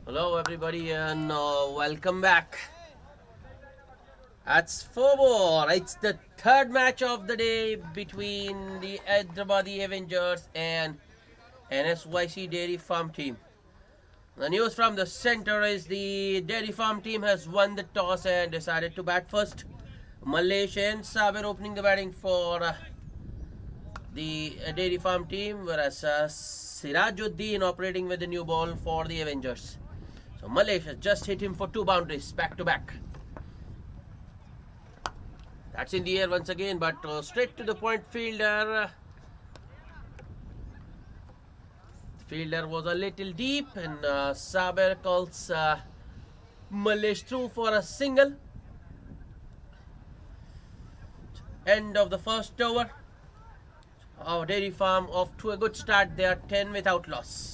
Hello, everybody, and welcome back. That's 4 more. It's the third match of the day between the Hyderabadi Avengers and NSYC Dairy Farm team. The news from the center is the Dairy Farm team has won the toss and decided to bat first. Malaysia and Saber opening the batting for the Dairy Farm team, whereas Sirajuddin operating with the new ball for the Avengers. So Malaysia just hit him for 2 boundaries back to back. That's in the air once again, but straight to the point fielder. The fielder was a little deep, and Saber calls Malish through for a single. End of the first over. Our Dairy Farm off to a good start. They are 10 without loss.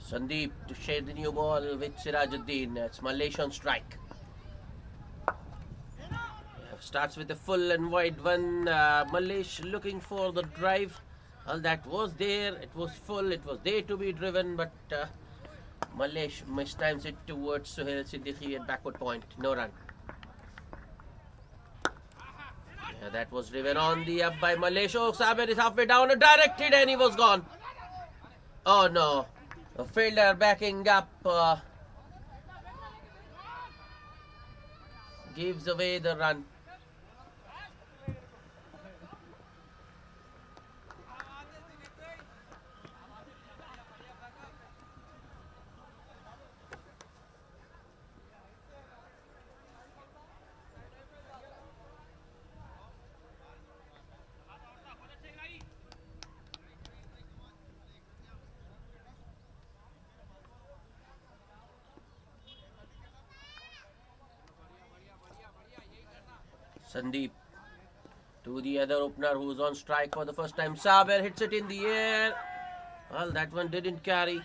Sandeep to share the new ball with Sirajuddin. It's Malaysian strike. Starts with a full and wide one. Malish looking for the drive. Well, that was there. It was full. It was there to be driven, but Malish mistimes it towards Suhail Siddiqui at backward point. No run. Yeah, that was driven on the up by Malish. Oh, Saber is halfway down. Directed and he was gone. Oh no. A fielder backing up gives away the run. Sandeep to the other opener who's on strike for the first time. Saber hits it in the air. Well, that one didn't carry.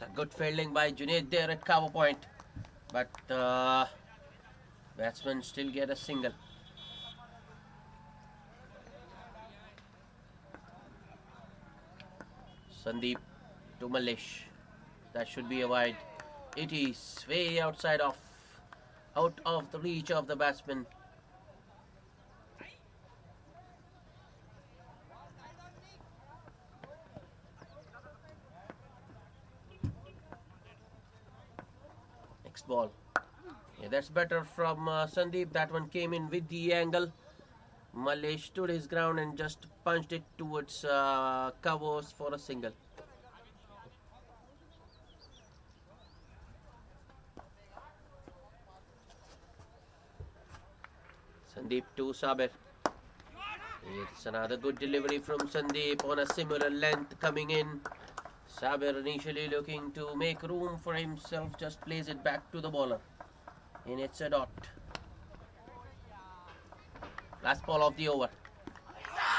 A good fielding by Junaid there at cover point. But batsmen still get a single. Sandeep to Malish. That should be a wide. It is way outside off. Out of the reach of the batsman. Next ball. Yeah, that's better from Sandeep. That one came in with the angle. Malay stood his ground and just punched it towards covers for a single. Sandeep to Saber. It's another good delivery from Sandeep on a similar length coming in. Saber initially looking to make room for himself, just plays it back to the bowler. And it's a dot. Last ball of the over.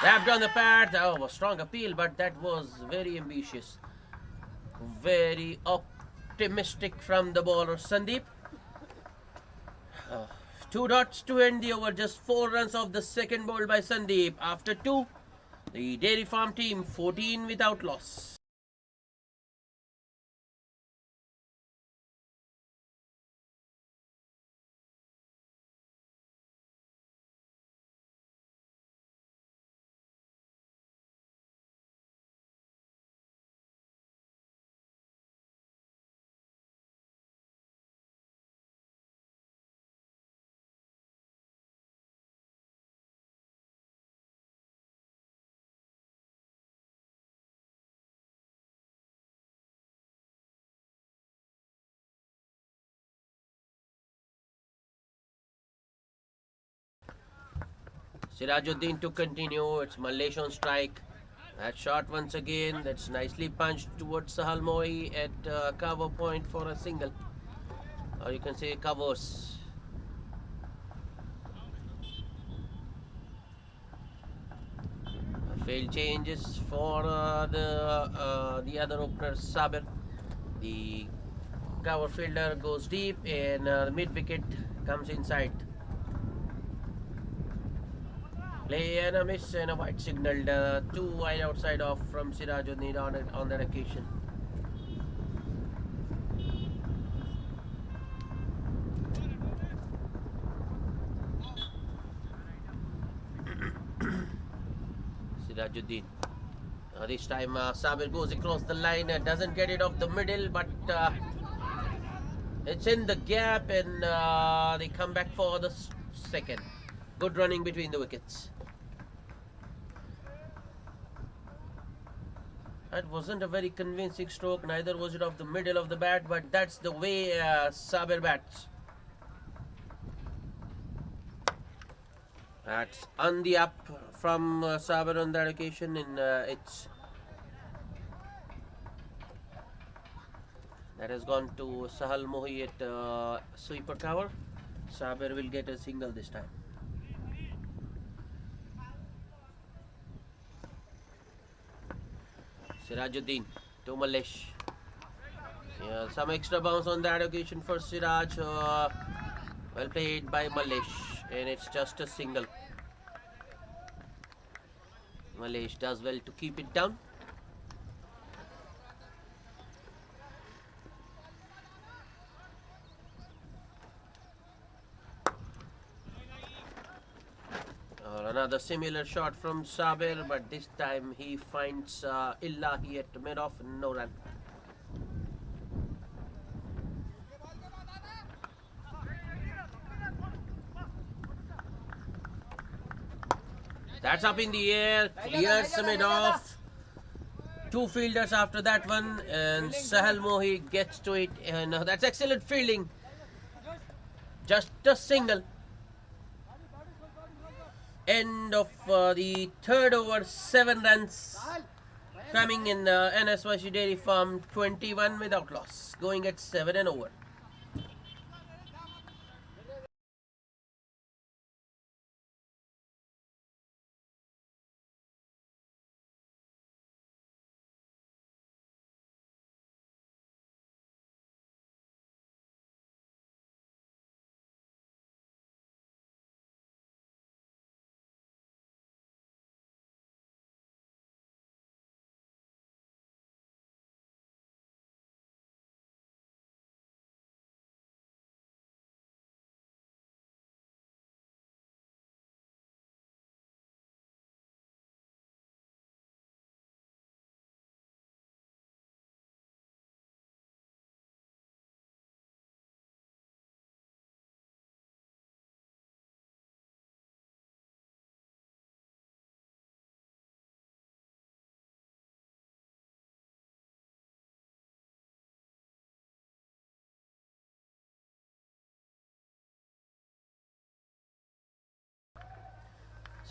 Wrapped on the pad. Oh, a strong appeal, but that was very ambitious. Very optimistic from the bowler Sandeep. 2 dots to end the over. Just 4 runs off the second ball by Sandeep. After 2, the Dairy Farm team 14 without loss. Sirajuddin to continue. It's Malaysian strike. That shot once again, that's nicely punched towards Sahal Mohi at cover point for a single. Or you can say covers. Failed changes for the other opener, Sabir. The cover fielder goes deep and the mid wicket comes inside. Play and a miss and a white signalled, 2 wide outside off from Sirajuddin on that occasion. Sirajuddin. This time Sabir goes across the line, doesn't get it off the middle, but it's in the gap and they come back for the second. Good running between the wickets. That wasn't a very convincing stroke, neither was it off the middle of the bat, but that's the way Sabir bats. That's on the up from Sabir on that occasion, and that has gone to Sahal Mohi at sweeper cover. Sabir will get a single this time. Sirajuddin to Malesh. Yeah, some extra bounce on that occasion for Siraj. Well played by Malesh, and it's just a single. Malesh does well to keep it down. Another similar shot from Sabir, but this time he finds Illahi at mid-off, no run. That's up in the air, clears mid-off. 2 fielders after that one, and Sahal Mohi gets to it, and that's excellent fielding. Just a single. End of the third over, 7 runs coming in NSYC Dairy Farm, 21 without loss, going at 7 and over.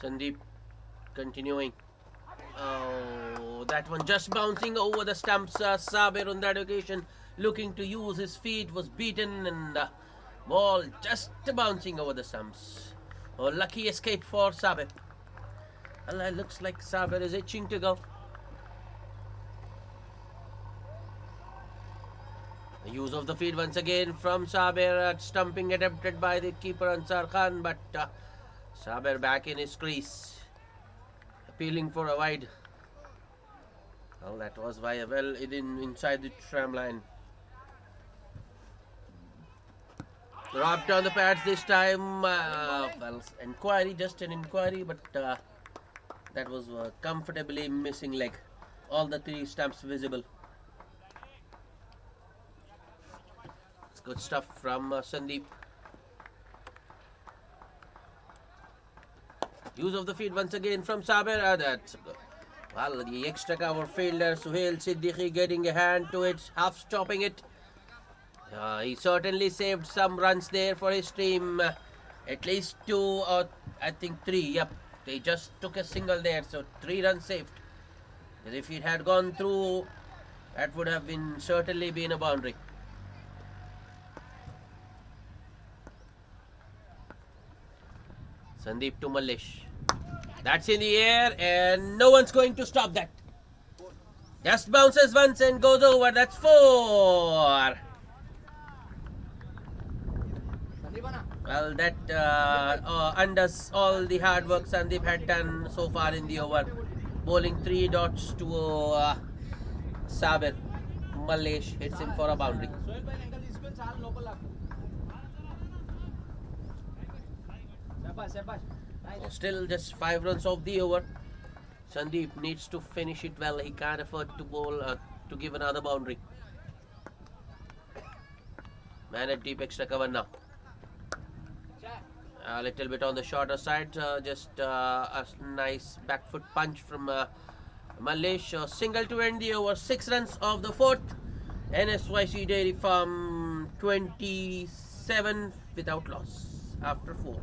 Sandeep continuing. Oh, that one just bouncing over the stumps. Sabir on that occasion looking to use his feet, was beaten, and ball just bouncing over the stumps. Oh, lucky escape for Sabir. Well, it looks like Sabir is itching to go. The use of the feet once again from Sabir. Stumping attempted by the keeper Ansar Khan, but Sabir back in his crease, appealing for a wide. Well, that was well inside the tram line. Dropped on the pads this time. Well, inquiry, just an inquiry, but that was comfortably missing leg. All the 3 stumps visible. It's good stuff from Sandeep. Use of the feet once again from Sabir. That's good. Well, the extra cover fielder Suhail Siddiqui getting a hand to it, half stopping it. He certainly saved some runs there for his team. At least 2 or I think 3. Yep, they just took a single there, so 3 runs saved. Because if it had gone through, that would have been certainly been a boundary. Sandeep to Mallesh. That's in the air and no one's going to stop that. Just bounces once and goes over. That's 4. Well, that undoes all the hard work Sandeep had done so far in the over. Bowling 3 dots to Saber. Mallesh hits him for a boundary. So still just 5 runs off the over. Sandeep needs to finish it well. He can't afford to bowl to give another boundary. Man at deep extra cover now. A little bit on the shorter side. Just a nice back foot punch from Mallesh. Single to end the over. 6 runs of the 4th. NSYC Dairy Farm 27 without loss after 4.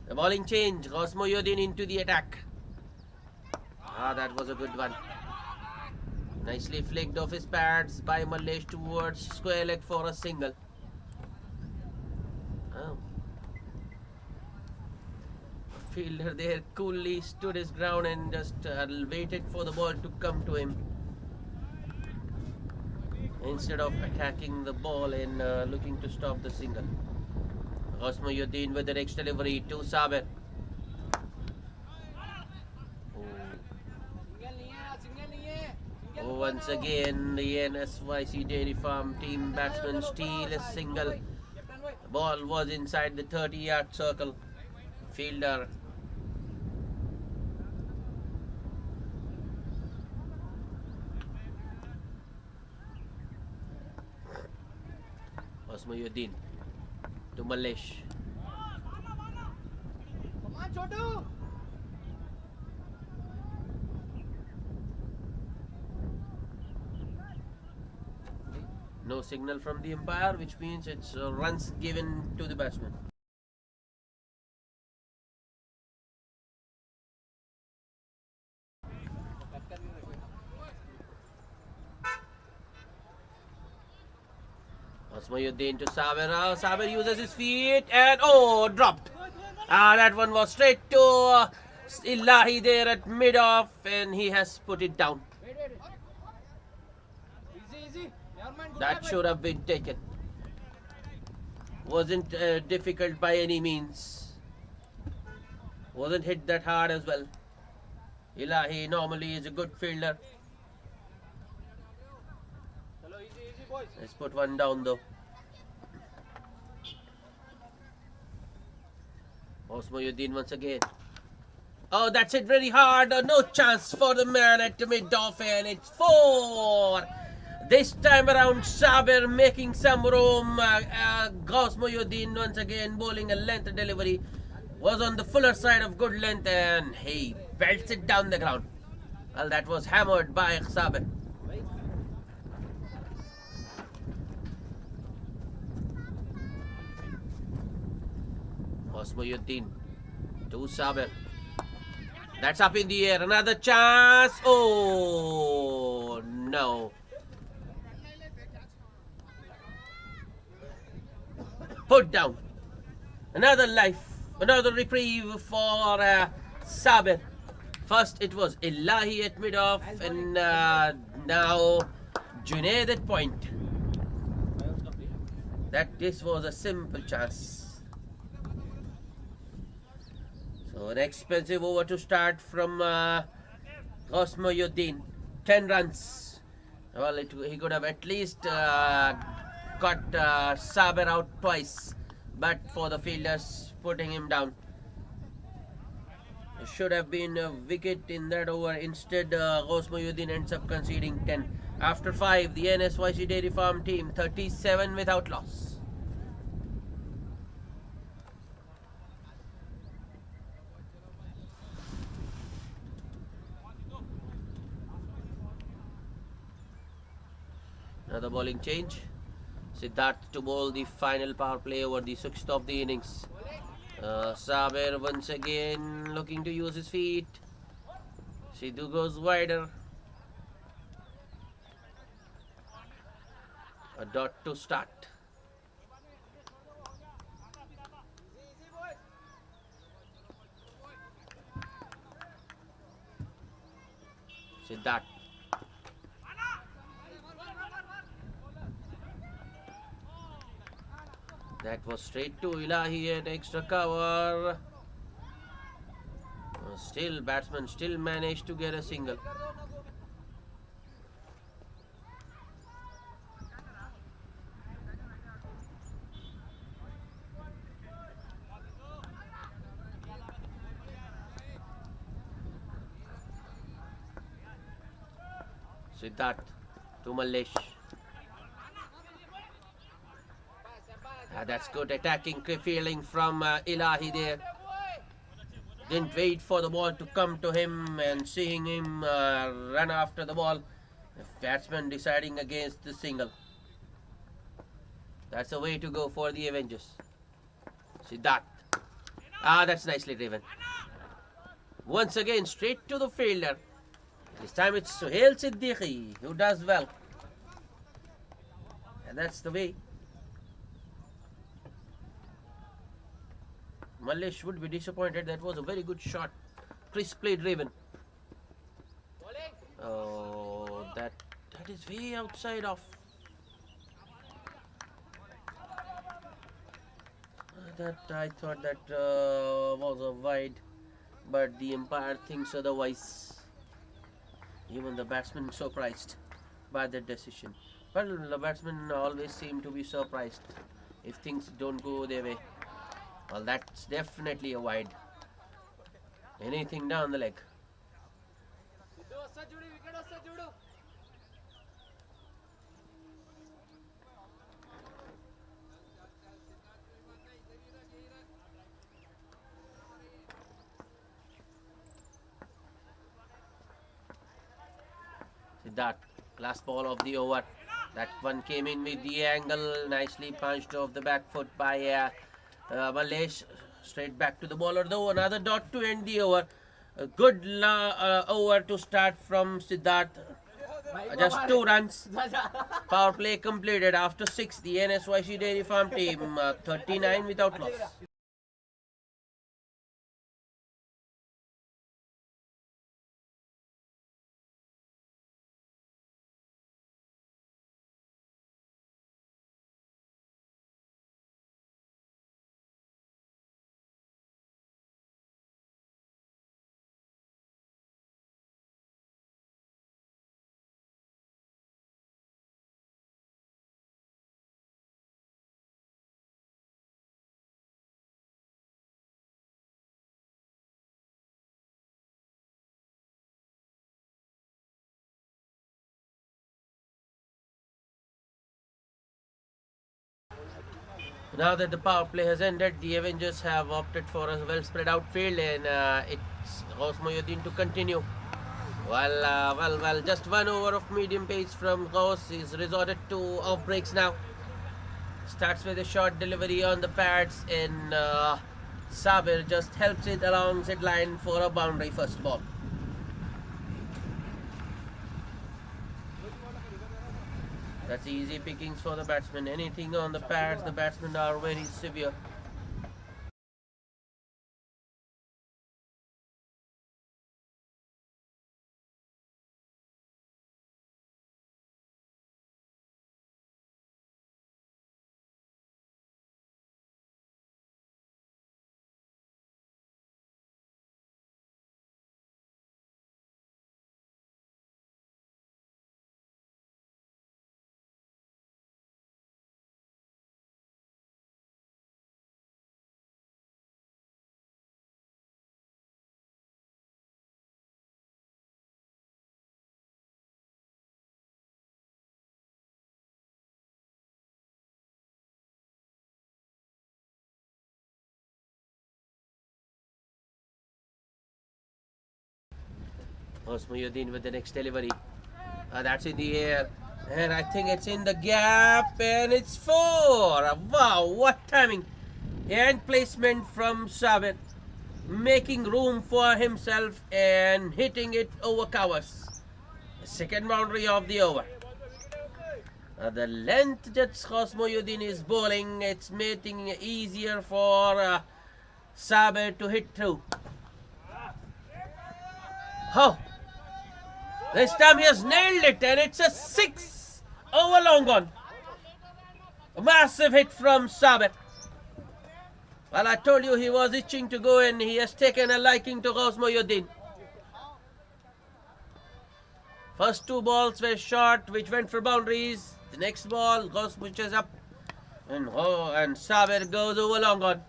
The bowling change. Mohyuddin into the attack. That was a good one. Nicely flicked off his pads by Mallesh towards square leg for a single. Oh. The fielder there coolly stood his ground and just waited for the ball to come to him. Instead of attacking the ball and looking to stop the single. Mohyuddin with the next delivery to Saber. Once again, the NSYC Dairy Farm team batsman steal a single. The ball was inside the 30-yard circle. Fielder Mohyuddin to Mallesh. Come on, Chotu! No signal from the umpire, which means it's runs given to the batsman. Mohyuddin to Saber. Saber uses his feet and dropped. That one was straight to Ilahi there at mid-off and he has put it down. Easy. That should have been taken. Wasn't difficult by any means. Wasn't hit that hard as well. Ilahi normally is a good fielder. Easy, boys. Let's put one down though. Mohyuddin once again. Oh, that's it very hard. No chance for the man at the mid-off and it's 4. This time around, Saber making some room. Mohyuddin once again bowling a length delivery. Was on the fuller side of good length and he belts it down the ground. Well, that was hammered by Saber. Mohyuddin to Saber. That's up in the air. Another chance. Oh, no. Put down. Another life. Another reprieve for Saber. First it was Ilahi at mid-off and now Junaid at point. that this was a simple chance. So an expensive over to start from Cosmoyuddin. 10 runs. Well, he could have at least got Saber out twice, but for the fielders putting him down. Should have been a wicket in that over. Instead, Cosmoyuddin ends up conceding 10. After 5, the NSYC Dairy Farm team 37 without loss. Another bowling change. Siddharth to bowl the final power play over the 6th of the innings. Saber once again looking to use his feet. Sidhu goes wider. A dot to start. Siddharth. That was straight to Ilahi and extra cover. Still, batsman still managed to get a single. Siddharth to Mallesh. That's good attacking fielding from Ilahi there. Didn't wait for the ball to come to him and seeing him run after the ball. The batsman deciding against the single. That's the way to go for the Avengers. Siddharth. That's nicely driven. Once again, straight to the fielder. This time it's Suhail Siddiqui who does well. And that's the way. Mallesh would be disappointed. That was a very good shot. Crisply driven. Oh, that is way outside off. That I thought that was a wide, but the umpire thinks otherwise. Even the batsman surprised by that decision. Well, the batsmen always seem to be surprised if things don't go their way. Well, that's definitely a wide. Anything down the leg. Siddharth, last ball of the over. That one came in with the angle, nicely punched off the back foot by Mallesh. Straight back to the bowler though. Another dot to end the over. A good over to start from Siddharth. Just 2 runs. Power play completed after 6. The NSYC Dairy Farm team 39 without loss. Now that the power play has ended, the Avengers have opted for a well spread out field, and it's Cosmoyuddin to continue. Well, just 1 over of medium pace from Gauss is resorted to off breaks now. Starts with a short delivery on the pads, and Saber just helps it along that line for a boundary first ball. That's easy pickings for the batsman. Anything on the pads, the batsmen are very severe. Osmayuddin with the next delivery. That's in the air. And I think it's in the gap. And it's 4. Wow, what timing. And placement from Sabir. Making room for himself and hitting it over covers. The second boundary of the over. The length that Osmayuddin is bowling, it's making it easier for Sabir to hit through. Oh, this time he has nailed it and it's a 6 over long on. A massive hit from Sabir. Well, I told you he was itching to go and he has taken a liking to Osmayuddin. First 2 balls were short which went for boundaries. The next ball goes switches up and Sabir goes over long on.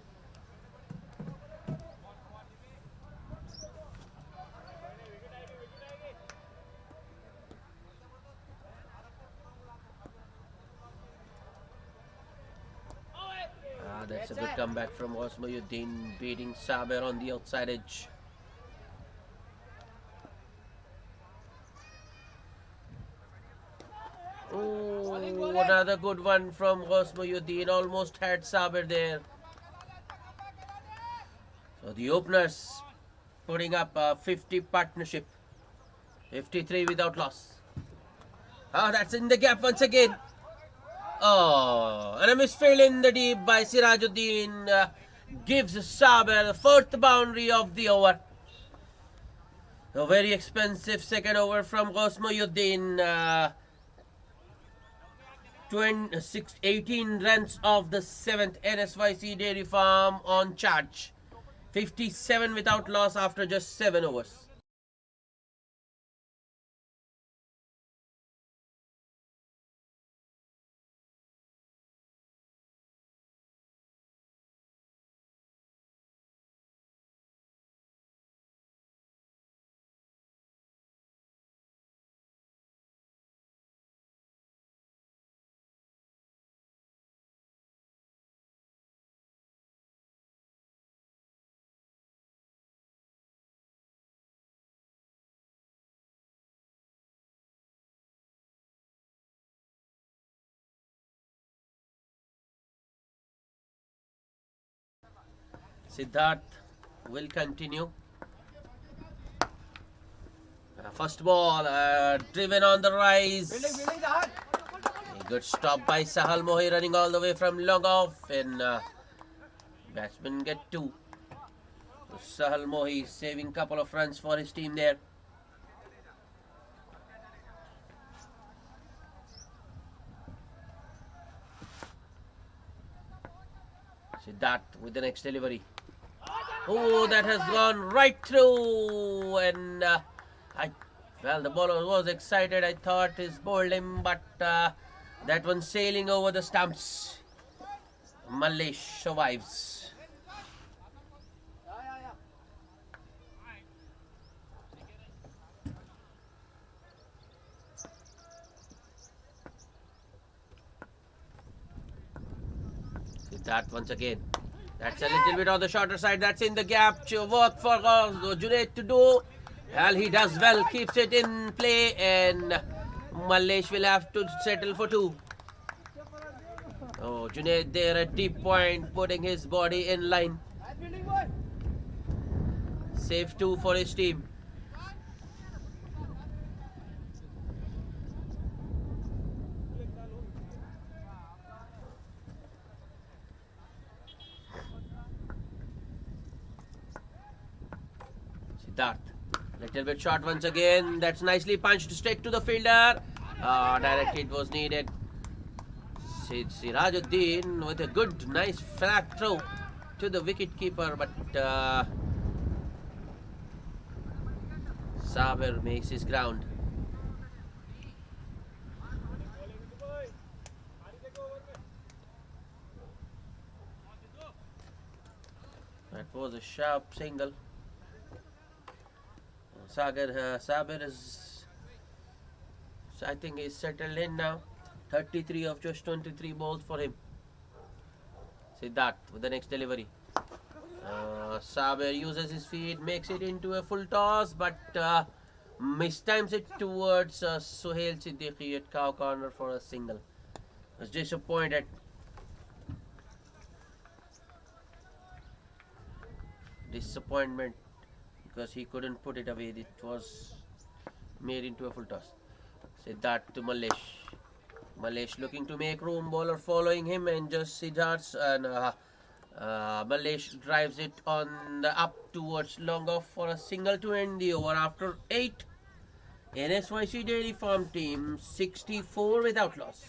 That's a good comeback from Osmayuddin, beating Sabir on the outside edge. Oh, another good one from Osmayuddin. Almost had Sabir there. So the openers putting up a 50 partnership. 53 without loss. Oh, that's in the gap once again. Oh, and a misfield in the deep by Sirajuddin gives Sabir the 4th boundary of the over. A very expensive second over from Osmayuddin. 18 runs of the 7th NSYC Dairy Farm on charge. 57 without loss after just 7 overs. Siddharth will continue. First ball, driven on the rise. A good stop by Sahal Mohi running all the way from long off, and batsman get 2. Sahal Mohi saving couple of runs for his team there. Siddharth with the next delivery. Oh, that has gone right through, and well, the bowler was excited. I thought he's bowled him, but that one sailing over the stumps. Mallesh survives. Siddharth once again. That's a little bit on the shorter side. That's in the gap. Work for Junaid to do. Well, he does well. Keeps it in play. And Mallesh will have to settle for 2. Oh, Junaid there at deep point. Putting his body in line. Save 2 for his team. Siddharth, little bit short once again. That's nicely punched straight to the fielder. Direct hit was needed. Sirajuddin with a good, nice flat throw to the wicket keeper, but Sabir makes his ground. That was a sharp single. Sabir is, I think he's settled in now. 33 of just 23 balls for him. Siddharth with the next delivery. Sabir uses his feet, makes it into a full toss, but mistimes it towards Suhail Siddiqui at cow corner for a single. Was disappointed. Disappointment because he couldn't put it away. It was made into a full toss. Siddharth to Malesh. Malesh looking to make room, bowler following him, and just Siddharth and Malesh drives it on the up towards long off for a single to end the over after 8. NSYC Dairy Farm team 64 without loss.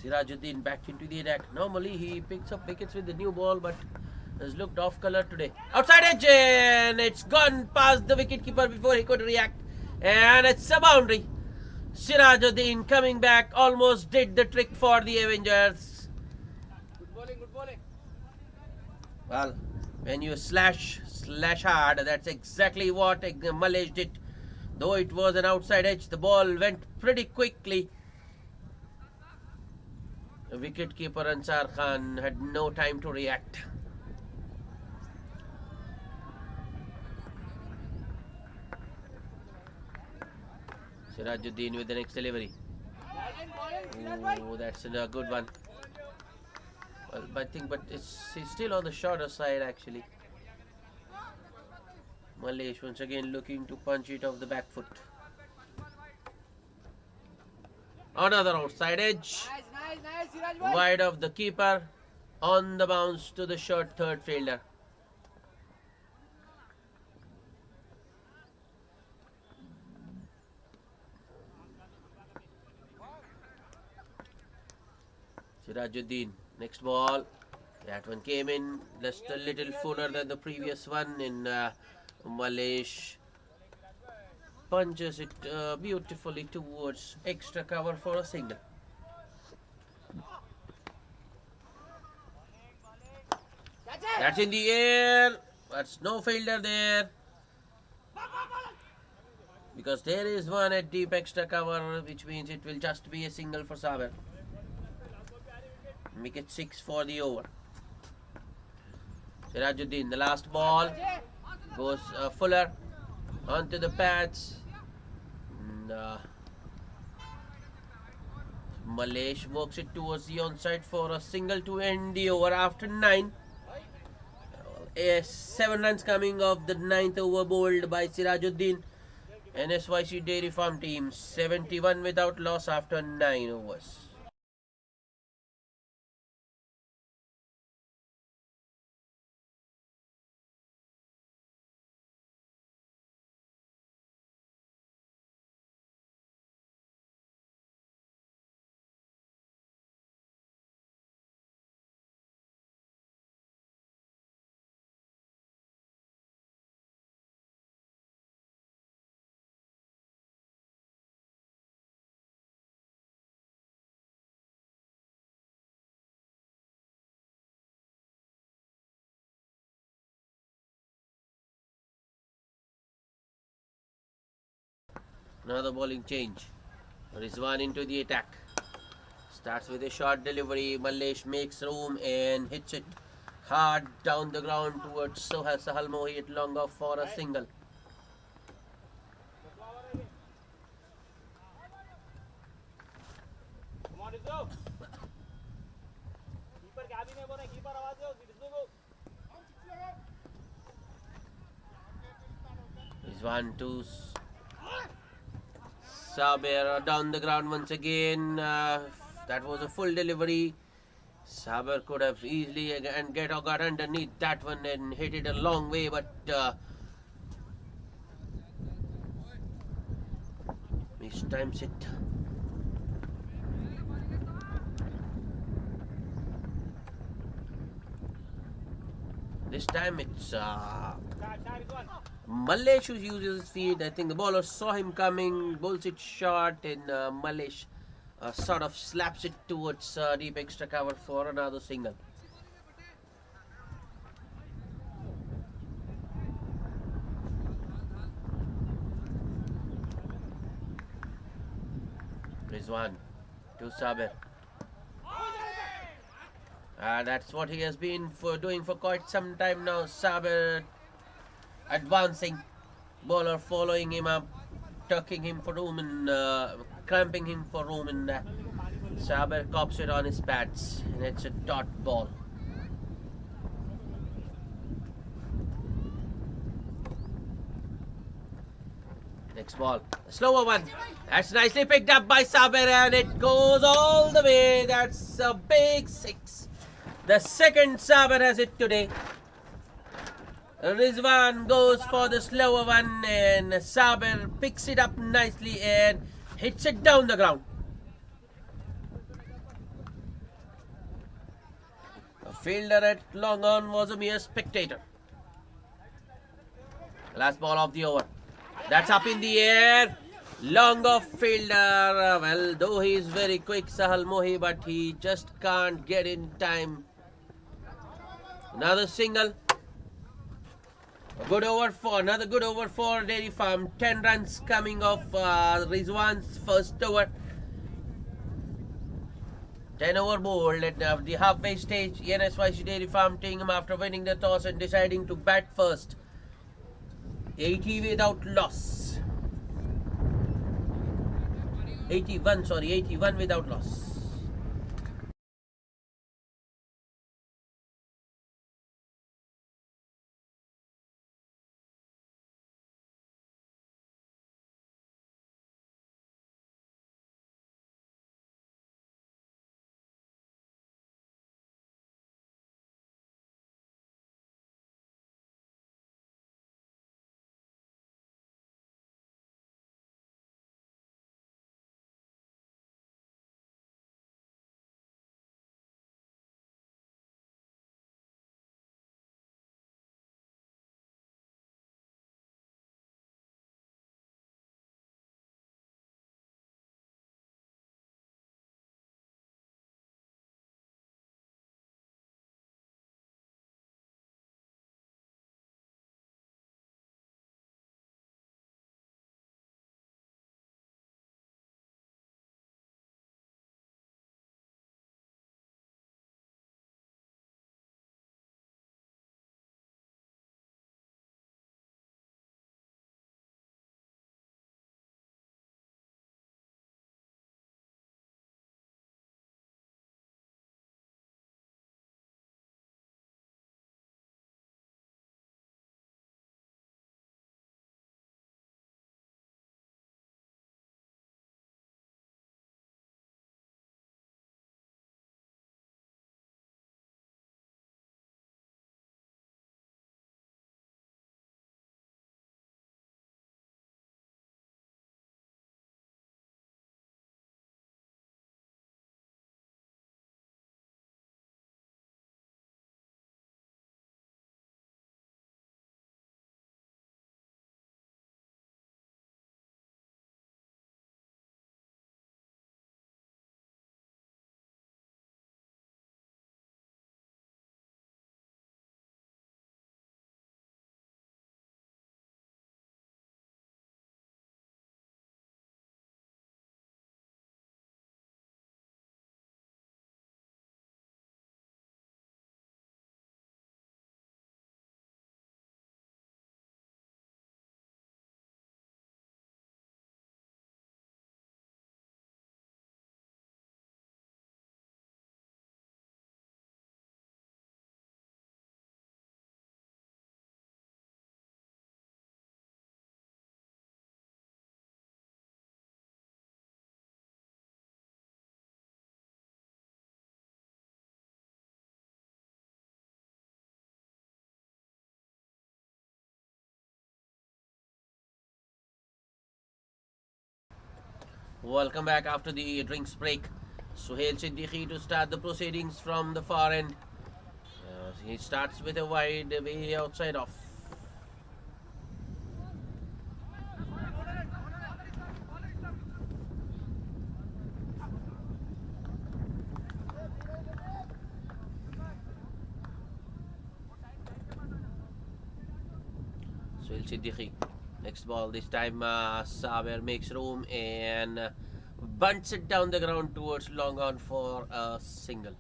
Sirajuddin back into the attack. Normally he picks up wickets with the new ball, but has looked off colour today. Outside edge, and it's gone past the wicketkeeper before he could react, and it's a boundary. Sirajuddin coming back almost did the trick for the Avengers. Good bowling, good bowling. Well, when you slash hard, that's exactly what Malesh did. Though it was an outside edge, the ball went pretty quickly. The wicketkeeper Ansar Khan had no time to react. Sirajuddin with the next delivery. Oh, that's a good one. Well, I think, but he's still on the shorter side actually. Malesh once again looking to punch it off the back foot. Another outside edge. Nice, Siraj boy. Wide of the keeper. On the bounce to the short third fielder. Sirajuddin, next ball. That one came in just a little fuller than the previous one. In Malesh punches it beautifully towards extra cover for a single. That's in the air. That's no fielder there. Because there is one at deep extra cover, which means it will just be a single for Saber. Make it 6 for the over. Sirajuddin, the last ball goes fuller onto the pads. And, Malesh works it towards the onside for a single to end the over after 9. 7 runs coming off the 9th over bowled by Sirajuddin. NSYC Dairy Farm team 71 without loss after 9 overs. Another bowling change. Rizwan into the attack. Starts with a short delivery. Malesh makes room and hits it hard down the ground towards Sahal Mohi at long off for a single. Come on, Rizzo. Keeper cabin में बोले keeper आवाज दो Rizzo को. Rizwan to Saber down the ground once again. That was a full delivery. Saber could have easily got underneath that one and hit it a long way, but This time's it. This time it's Start, Rizwan. Malesh who uses his feet. I think the bowler saw him coming, bowls it short, and Malesh sort of slaps it towards deep extra cover for another single. Rizwan to Saber. That's what he has been doing for quite some time now. Saber advancing, bowler following him up, tucking him for room and cramping him for room, and Saber cops it on his pads, and it's a dot ball. Next ball, a slower one. That's nicely picked up by Saber, and it goes all the way. That's a big six. The second Saber has it today. Rizwan goes for the slower one, and Saber picks it up nicely and hits it down the ground. The fielder at long on was a mere spectator. Last ball of the over. That's up in the air. Long off fielder. Well, though he is very quick, Sahal Mohi, but he just can't get in time. Another single. Another good over for Dairy Farm. 10 runs coming off Rizwan's first over. 10 over bowled at the halfway stage. NSYC Dairy Farm team after winning the toss and deciding to bat first. 80 without loss. 81 without loss. Welcome back after the drinks break. Suhail Siddiqui to start the proceedings from the far end. He starts with a wide way outside off. Suhail Siddiqui. Next ball, this time Saber makes room and bunts it down the ground towards long on for a single.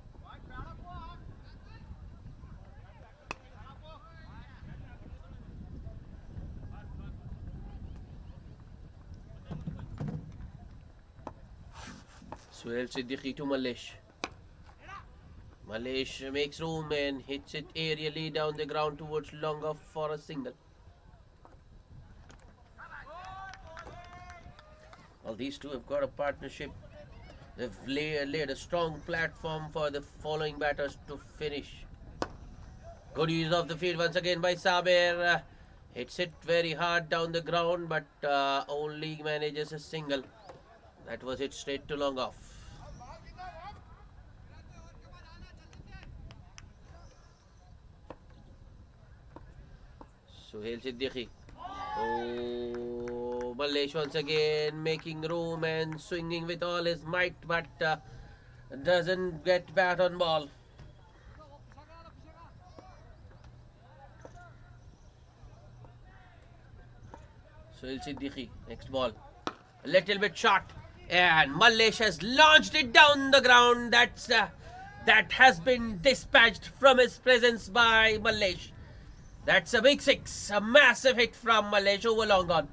Suhail Siddiqui to Malish. Malish makes room and hits it aerially down the ground towards long off for a single. Well, these two have got a partnership. They've laid a strong platform for the following batters to finish. Good use of the field once again by Saber. Hits it very hard down the ground, but only manages a single. That was it straight to long off. Suhail Siddiqui. Oh, Malesh once again making room and swinging with all his might, but doesn't get bat on ball. Suhail Siddiqui, next ball. A little bit short, and Malesh has launched it down the ground. That has been dispatched from his presence by Malesh. That's a big six, a massive hit from Malesh over long on.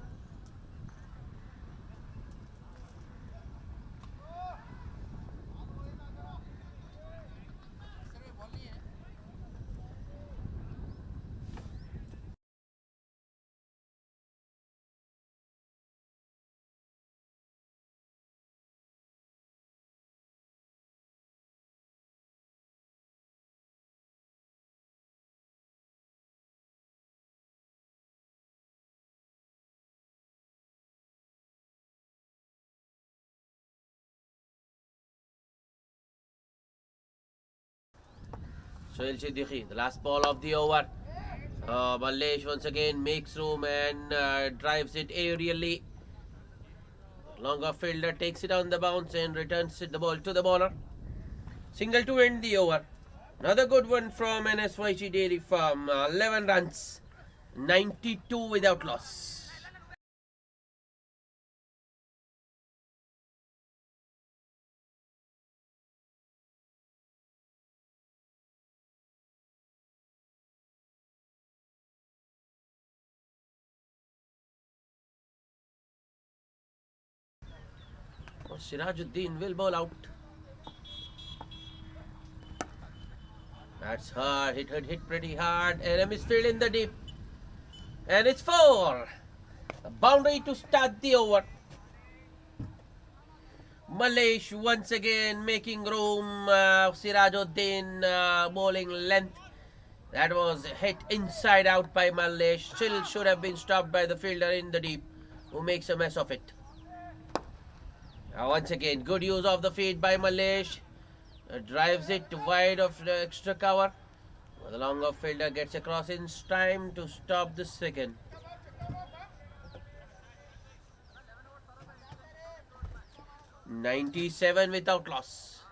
Suhail Siddiqui, the last ball of the over. Malesh once again makes room and drives it aerially. Longer fielder takes it on the bounce and returns the ball to the bowler. Single to end the over. Another good one from NSYC Dairy Farm. 11 runs, 92 without loss. Sirajuddin will bowl out. That's hard. It hit pretty hard. And a misfield in the deep. And it's 4. A boundary to start the over. Malesh once again making room. Sirajuddin bowling length. That was hit inside out by Malesh. Still should have been stopped by the fielder in the deep, who makes a mess of it. Now once again, good use of the feed by Malesh. Drives it wide of the extra cover. The long off fielder gets across in time to stop the second. "97 without loss."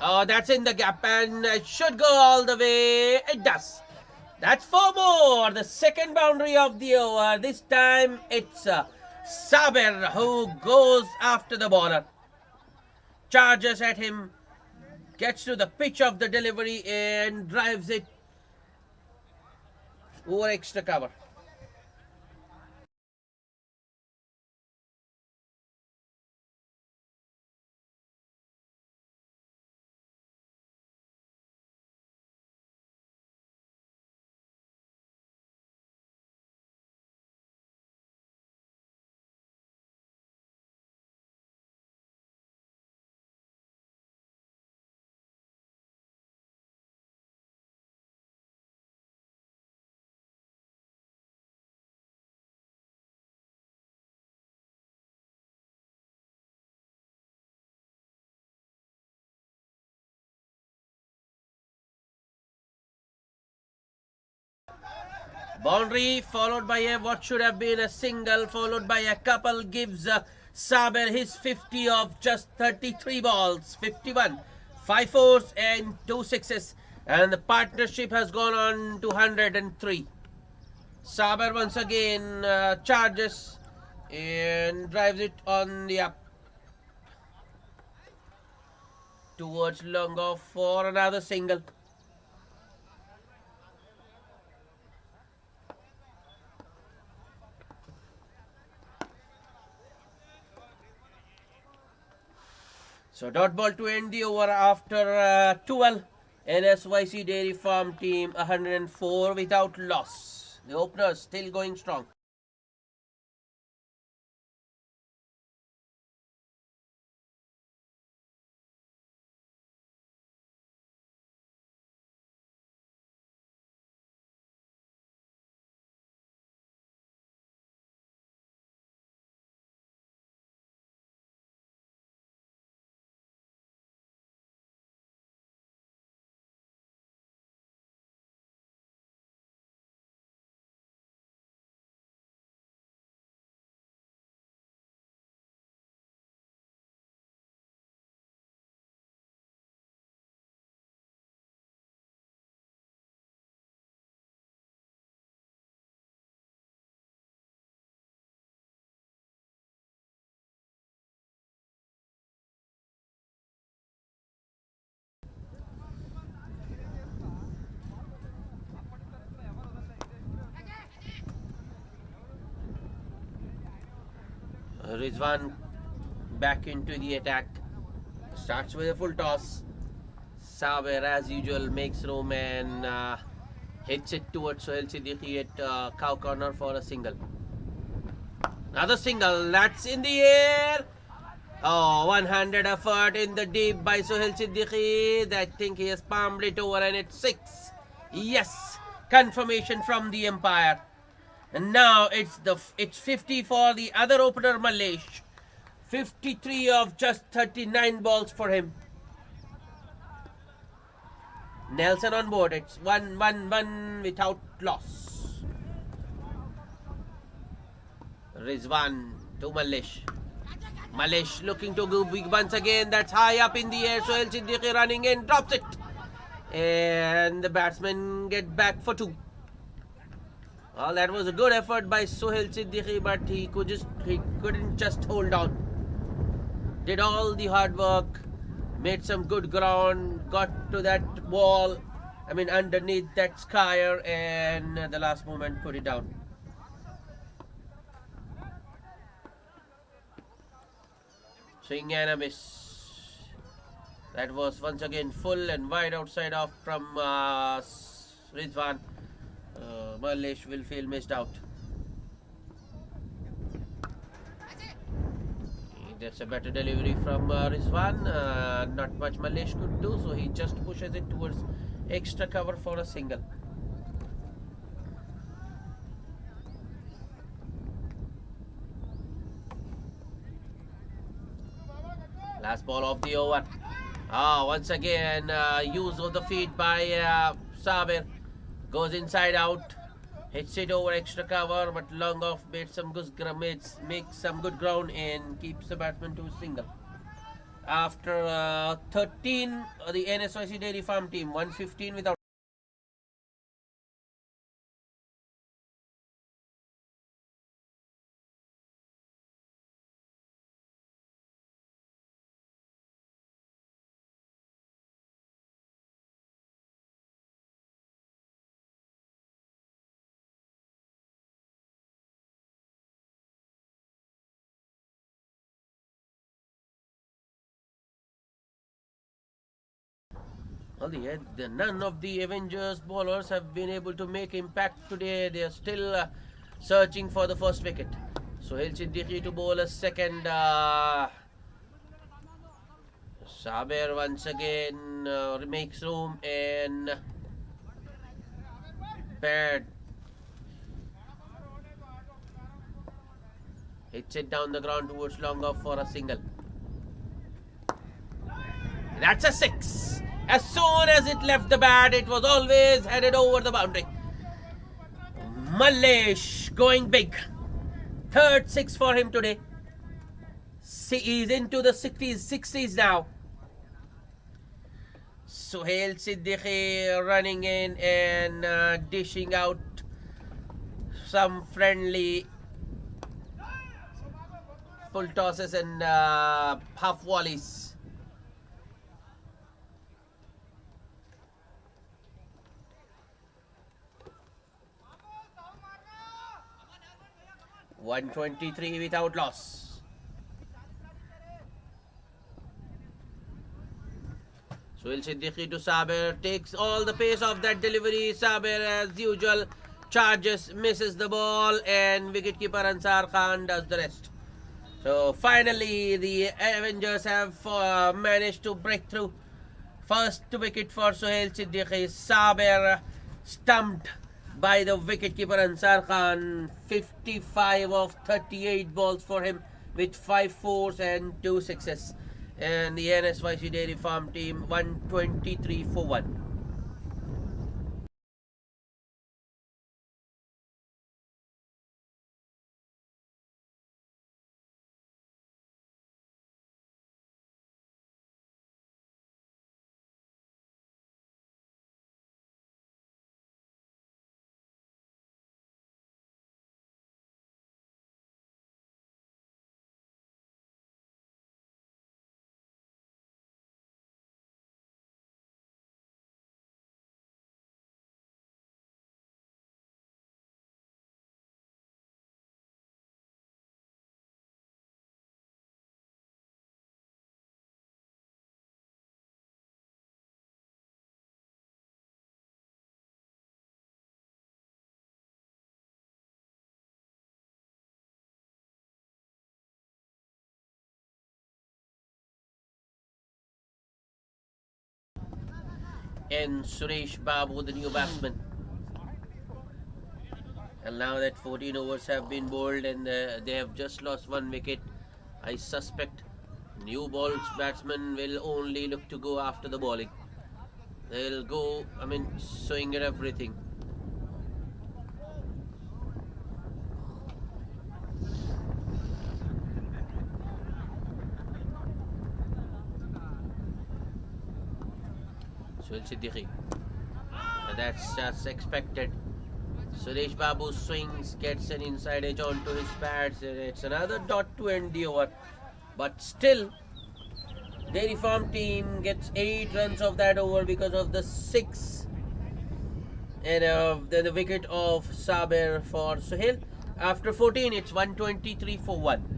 Oh, that's in the gap and it should go all the way. It does. That's 4 more. The second boundary of the over. This time it's Saber who goes after the bowler. Charges at him. Gets to the pitch of the delivery and drives it over extra cover. Boundary followed by what should have been a single, followed by a couple, gives Saber his 50 of just 33 balls. 51. 5 fours and 2 sixes. And the partnership has gone on to 103. Saber once again charges and drives it on the up towards long off for another single. So dot ball to end the over after 12. NSYC Dairy Farm team 104 without loss. The openers still going strong. Rizwan back into the attack. Starts with a full toss. Saber, as usual, makes room and hits it towards Sohail Siddiqui at cow corner for a single. Another single. That's in the air. Oh, one-handed effort in the deep by Sohail Siddiqui. I think he has palmed it over and it's 6. Yes, confirmation from the umpire. And now it's 50 for the other opener, Malesh. 53 of just 39 balls for him. Nelson on board. It's 1-1-1 without loss. Rizwan to Malesh. Malesh looking to go big once again. That's high up in the air. Sohail Siddiqui running in, drops it. And the batsmen get back for 2. Well, that was a good effort by Sohail Siddiqui, but he couldn't just hold on. Did all the hard work, made some good ground, got to that wall, underneath that skier, and at the last moment put it down. Swing and a miss. That was once again full and wide outside off from Rizwan. Malesh will feel missed out. That's a better delivery from Rizwan. Not much Malesh could do, so he just pushes it towards extra cover for a single. Last ball of the over. Once again, use of the feet by Saber. Goes inside out, hits it over extra cover, but long off makes some good ground and keeps the batsman to a single. After 13, the NSYC Dairy Farm team 115 without. Well, none of the Avengers bowlers have been able to make impact today. They are still searching for the first wicket. Sohail Siddiqui to bowl a second. Saber once again makes room and paired. Hits it down the ground towards long off for a single. That's a 6. As soon as it left the bat, it was always headed over the boundary. Mallesh going big. Third six for him today. He's into the 60s now. Suhail Siddiqui running in and dishing out some friendly full tosses and half volleys. .123 without loss. Suhail Siddiqui to Saber, takes all the pace of that delivery. Saber, as usual, charges, misses the ball, and wicketkeeper Ansar Khan does the rest. So finally, the Avengers have managed to break through. First wicket for Suhail Siddiqui. Saber stumped by the wicketkeeper Ansar Khan. 55 of 38 balls for him with 5 fours and 2 sixes. And the NSYC Dairy Farm team 123 for 1. And Suresh Babu, the new batsman. And now that 14 overs have been bowled and they have just lost 1 wicket, I suspect new balls batsmen will only look to go after the bowling. They'll go, swing at everything. Suhail Siddiqui. That's just expected. Suresh Babu swings, gets an inside edge onto his pads. It's another dot to end the over. But still, Dairy Farm team gets 8 runs of that over because of the 6 and the wicket of Saber for Suhail. After 14, it's 123 for 1.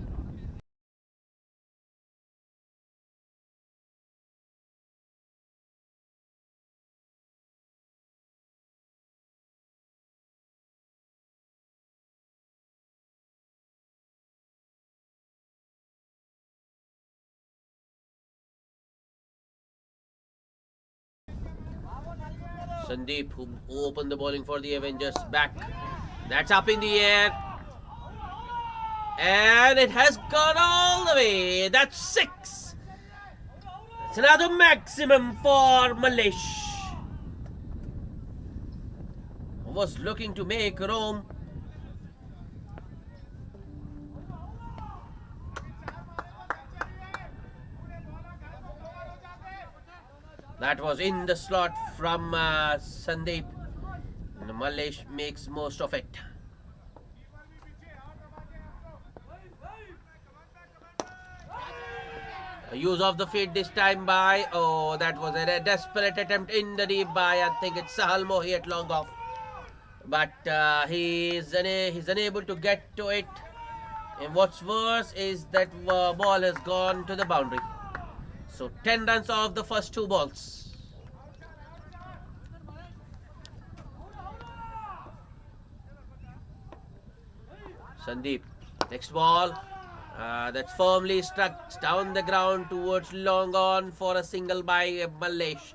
Sandeep, who opened the bowling for the Avengers, back. That's up in the air. And it has gone all the way. That's 6. It's another maximum for Mallesh. Was looking to make room. That was in the slot from Sandeep. And Mallesh makes most of it. A use of the feet this time by, that was a desperate attempt in the deep by, I think it's Sahal Mohi at long off. But he's unable to get to it. And what's worse is that ball has gone to the boundary. So 10 runs off the first 2 balls. Sandeep, next ball. That's firmly struck down the ground towards long on for a single by Mallesh.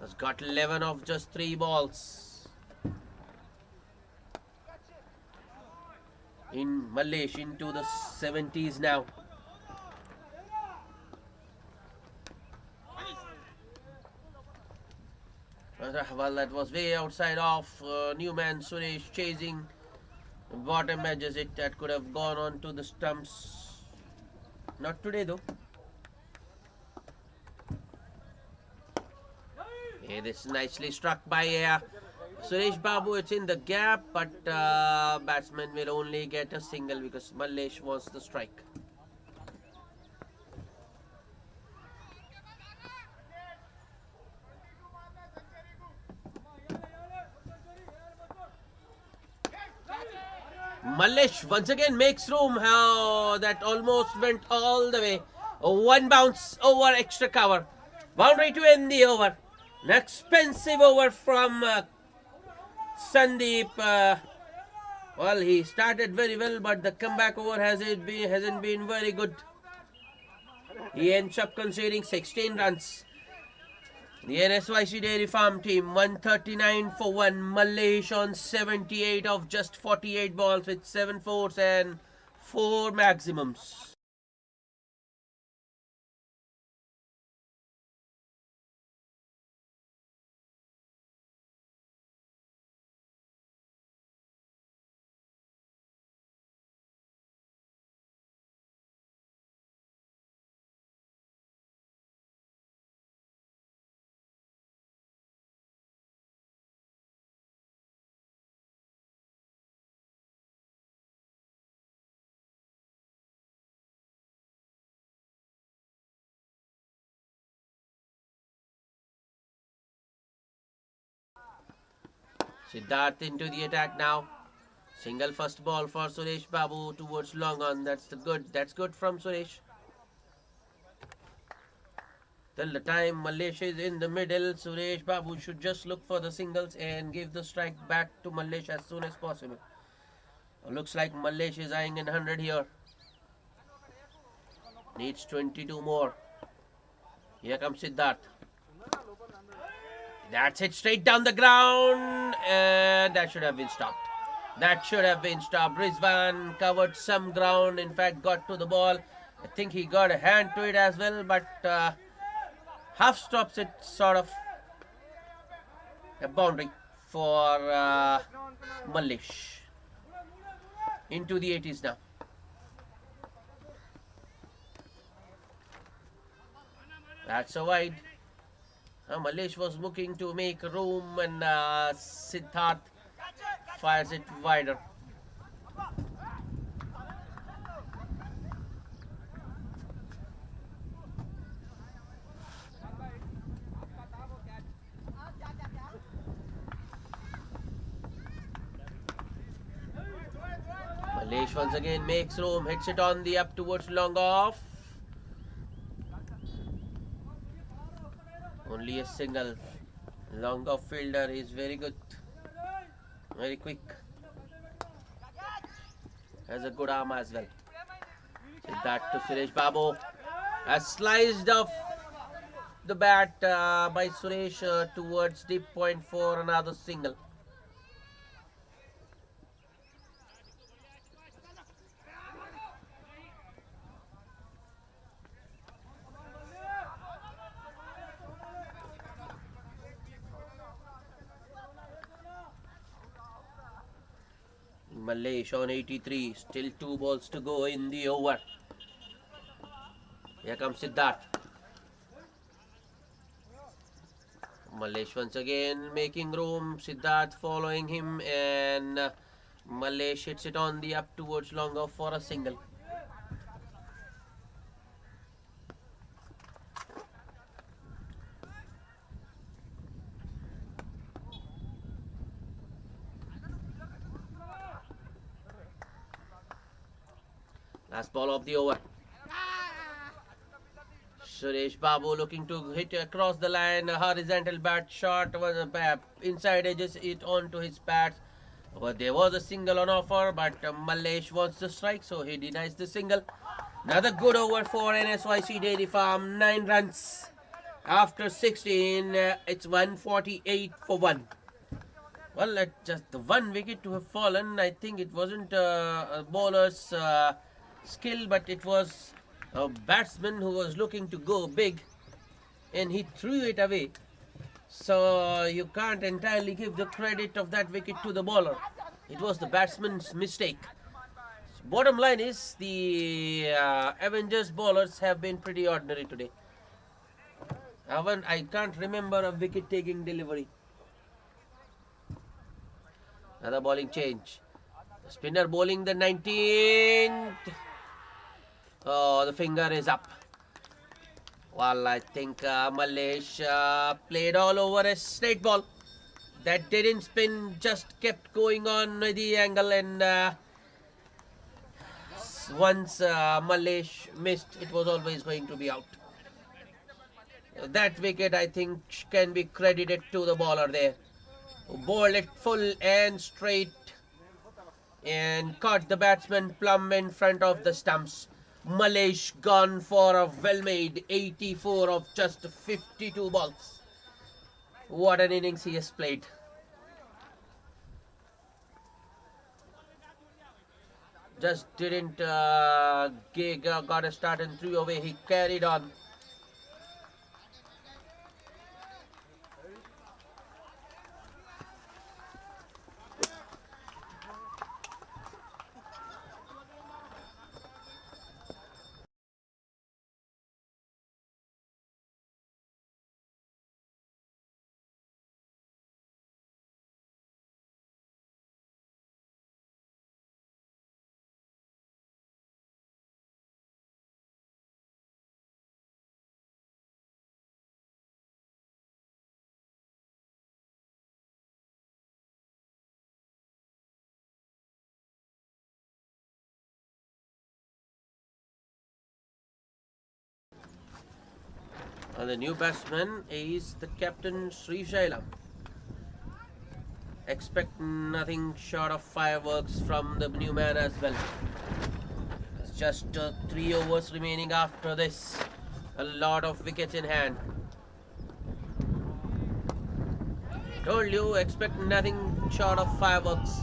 Has got 11 of just 3 balls. In Mallesh into the 70s now. Well, that was way outside off. Newman Suresh chasing bottom edges it. That could have gone on to the stumps. Not today though. Okay, this is nicely struck by Suresh Babu. It's in the gap, but batsman will only get a single because Mallesh wants the strike. Mallesh once again makes room. How that almost went all the way. One bounce over extra cover. Boundary to end the over. An expensive over from Sandeep. Well, he started very well, but the comeback over hasn't been very good. He ends up conceding 16 runs. The NSYC Dairy Farm team 139 for 1. Mallesh on 78 of just 48 balls with 7 fours and 4 maximums. Siddharth into the attack now. Single first ball for Suresh Babu towards long on. That's good from Suresh. Till the time Mallesh is in the middle, Suresh Babu should just look for the singles and give the strike back to Mallesh as soon as possible. Looks like Mallesh is eyeing in 100 here. Needs 22 more. Here comes Siddharth. That's it, straight down the ground, and that should have been stopped. Rizwan covered some ground, in fact got to the ball. I think he got a hand to it as well, but half stops it, sort of a boundary for Mallesh. Into the 80s now. That's a wide. Mallesh was looking to make room, and Siddharth fires it wider. Mallesh once again makes room, hits it on the up towards long off. Only a single. Long off fielder is very good. Very quick. Has a good arm as well. That to Suresh Babu. Has sliced off the bat by Suresh towards deep point for another single. Mallesh on 83, still 2 balls to go in the over. Here comes Siddharth. Mallesh once again making room, Siddharth following him, and Mallesh hits it on the up towards long off for a single. Last ball of the over. Suresh Babu looking to hit across the line. A horizontal bat shot was inside edges it onto his pads. But there was a single on offer, but Mallesh wants the strike, so he denies the single. Another good over for NSYC Dairy Farm. 9 runs after 16. It's 148 for 1. Well, just the 1 wicket to have fallen. I think it wasn't a bowler's skill, but it was a batsman who was looking to go big, and he threw it away. So you can't entirely give the credit of that wicket to the bowler. It was the batsman's mistake. Bottom line is the Avengers bowlers have been pretty ordinary today. I can't remember a wicket-taking delivery. Another bowling change. The spinner bowling the 19th. Oh, the finger is up. Well, I think Malaysia played all over a straight ball. That didn't spin, just kept going on the angle, and once Malaysia missed, it was always going to be out. That wicket, I think, can be credited to the bowler there, who bowled it full and straight and caught the batsman plumb in front of the stumps. Malaysia gone for a well-made 84 of just 52 balls. What an innings he has played. Just didn't got a start and threw away. He carried on. And the new batsman is the captain Sri Shailam. Expect nothing short of fireworks from the new man as well. It's just 3 overs remaining after this. A lot of wickets in hand. Told you, expect nothing short of fireworks.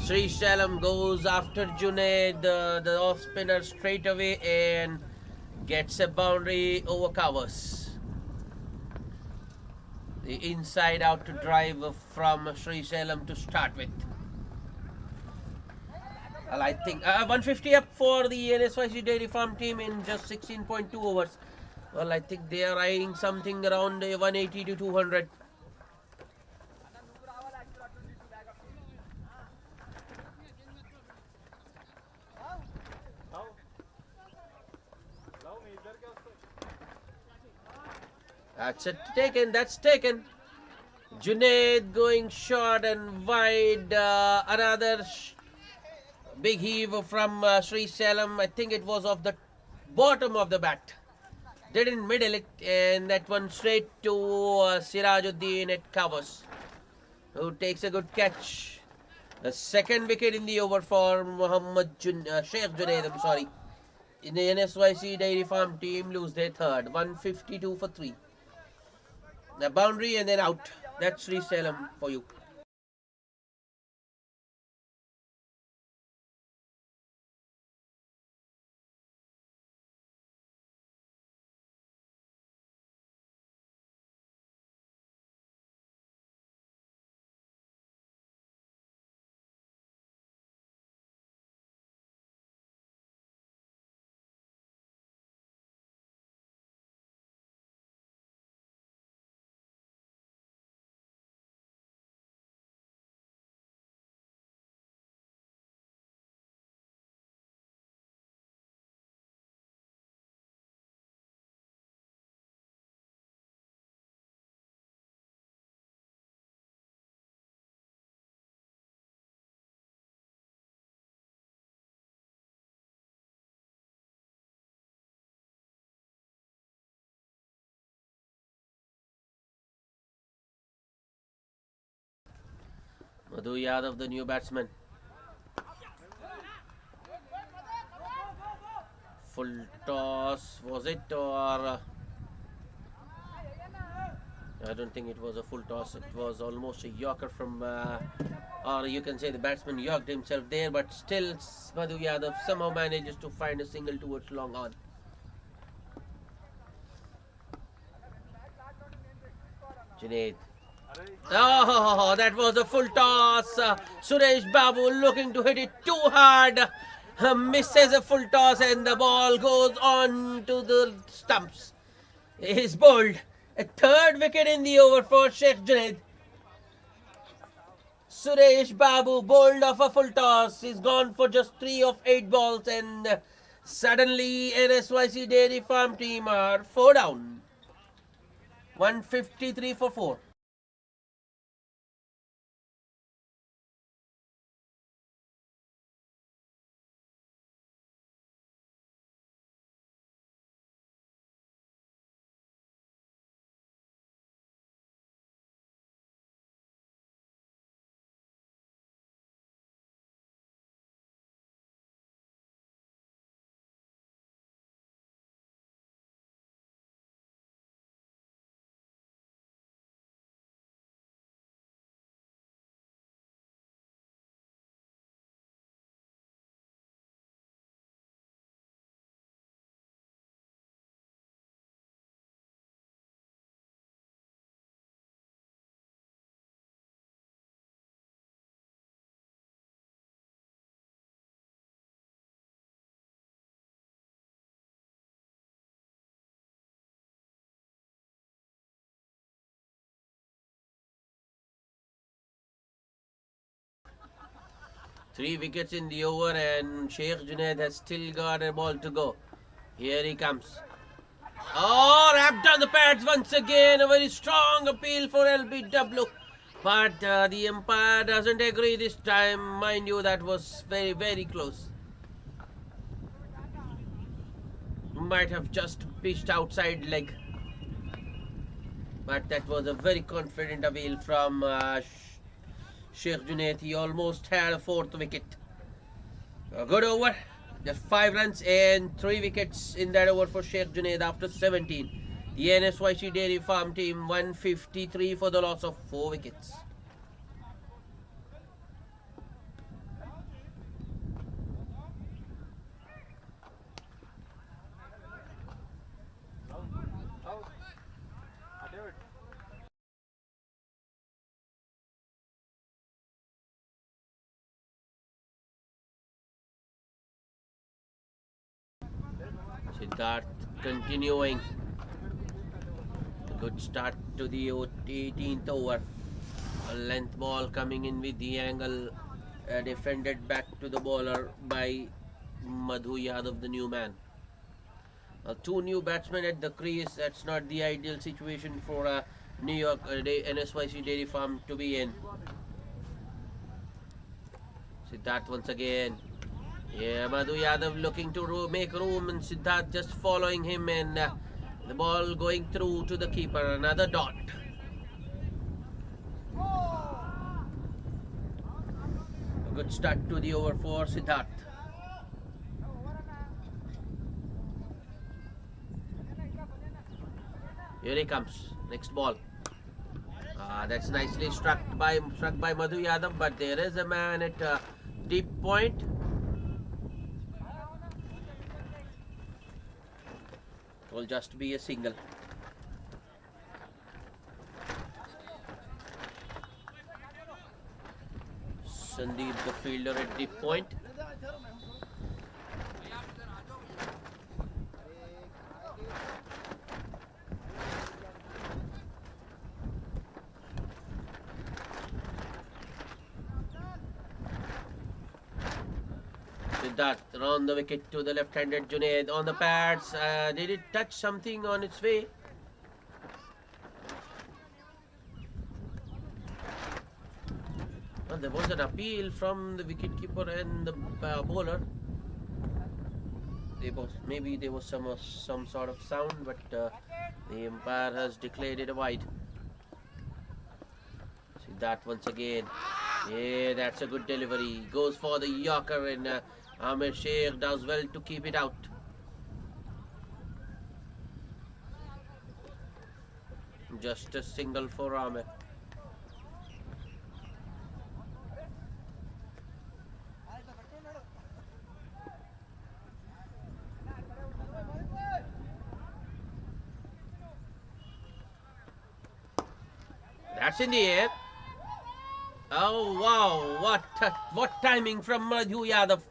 Sri Shailam goes after Junaid, the off spinner, straight away and gets a boundary over covers. The inside out drive from Sri Shailam to start with. Well, I think 150 up for the NSYC Dairy Farm team in just 16.2 overs. Well, I think they are eyeing something around 180 to 200. That's it, taken. That's taken. Junaid going short and wide. Another big heave from Sri Shailam. I think it was off the bottom of the bat. Didn't middle it, and that one straight to Sirajuddin at covers, who takes a good catch. The second wicket in the over for Sheikh Junaid. I'm sorry. In the NSYC Dairy Farm team lose their third. 152 for 3. The boundary and then out. That's Sri Shailam for you. Madhu Yadav, the new batsman. Full toss, was it? Or I don't think it was a full toss. It was almost a yorker from, or you can say the batsman yorked himself there, but still Madhu Yadav somehow manages to find a single towards long on. Junaid. Oh, that was a full toss. Suresh Babu looking to hit it too hard. Misses a full toss and the ball goes on to the stumps. He's bowled. A third wicket in the over for Sheikh Junaid. Suresh Babu bowled off a full toss. He's gone for just 3 of 8 balls and suddenly NSYC Dairy Farm team are 4 down. 153 for 4. Three wickets in the over and Sheikh Junaid has still got a ball to go. Here he comes. Oh, wrapped on the pads once again. A very strong appeal for LBW. But the umpire doesn't agree this time. Mind you, that was very, very close. Might have just pitched outside leg. But that was a very confident appeal from Sheikh Junaid. He almost had a 4th wicket. A good over. Just 5 runs and 3 wickets in that over for Sheikh Junaid after 17. The NSYC Dairy Farm team 153 for the loss of 4 wickets. Siddharth continuing. Good start to the 18th over. A length ball coming in with the angle defended back to the bowler by Madhu Yadav, the new man. 2 new batsmen at the crease. That's not the ideal situation for a New York NSYC Dairy Farm to be in. Siddharth once again. Yeah, Madhu Yadav looking to make room and Siddharth just following him and the ball going through to the keeper. Another dot. A good start to the over for Siddharth. Here he comes. Next ball. That's nicely struck by Madhu Yadav, but there is a man at deep point. Will just be a single. Sandeep, the fielder, at deep point. Siddharth around the wicket to the left-handed Junaid on the pads. Did it touch something on its way? Well, there was an appeal from the wicketkeeper and the bowler. Maybe there was some sort of sound, but the umpire has declared it a wide. Siddharth once again. Yeah, that's a good delivery. Goes for the Yorker and Amir Sheikh does well to keep it out. Just a single for Amir. That's in the air. Oh wow, what timing from Madhu Yadav.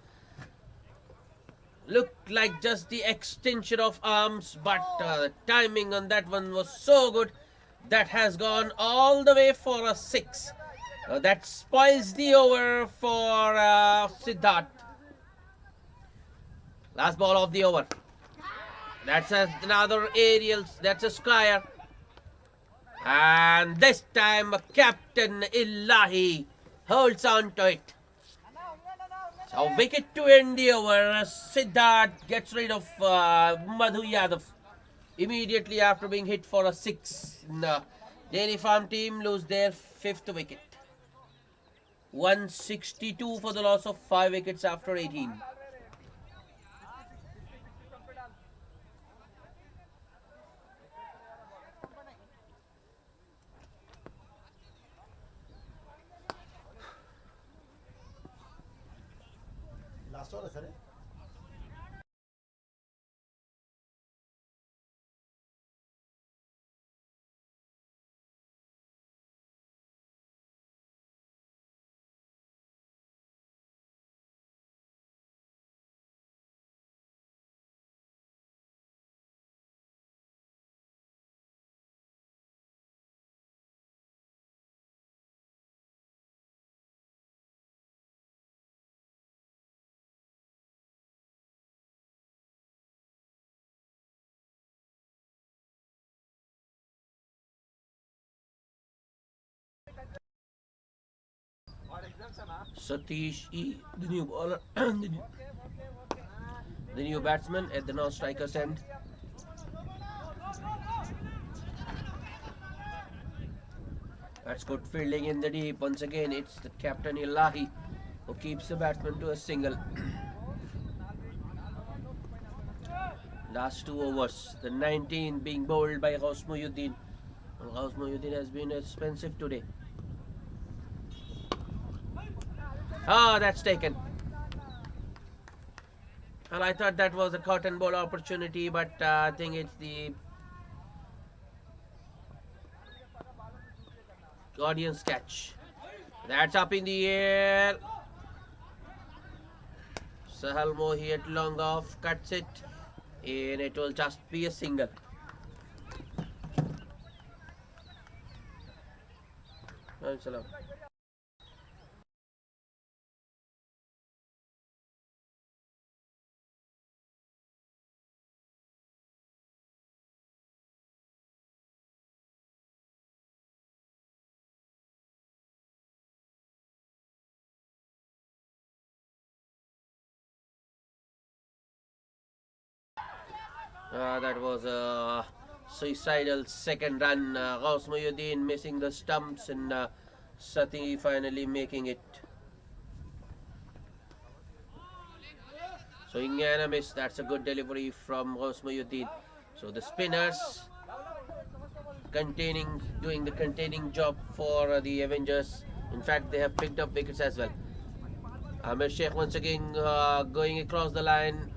Looked like just the extension of arms, but the timing on that one was so good. That has gone all the way for a 6. That spoils the over for Siddharth. Last ball of the over. That's another aerial, that's a square. And this time Captain Ilahi holds on to it. So wicket to end the over. Siddharth gets rid of Madhu Yadav immediately after being hit for a 6. The Dairy Farm team lose their 5th wicket. 162 for the loss of 5 wickets after 18. Last over, sir. Satish E, the new bowler, the new batsman at the non-striker's end. That's good fielding in the deep. Once again, it's the Captain Ilahi who keeps the batsman to a single. Last 2 overs, the 19 being bowled by Ghaus Muhyiddin. Ghaus Muhyiddin has been expensive today. Oh, that's taken. Well, I thought that was a cotton ball opportunity, but I think it's the audience catch. That's up in the air. Sahal Mohi at long off cuts it, and it will just be a single. Salam. That was a suicidal second run. Ghaus Muhyiddin missing the stumps and Sati finally making it. Swing and a miss. That's a good delivery from Ghaus Muhyiddin. So the spinners doing the containing job for the Avengers. In fact, they have picked up wickets as well. Amir Sheikh once again going across the line.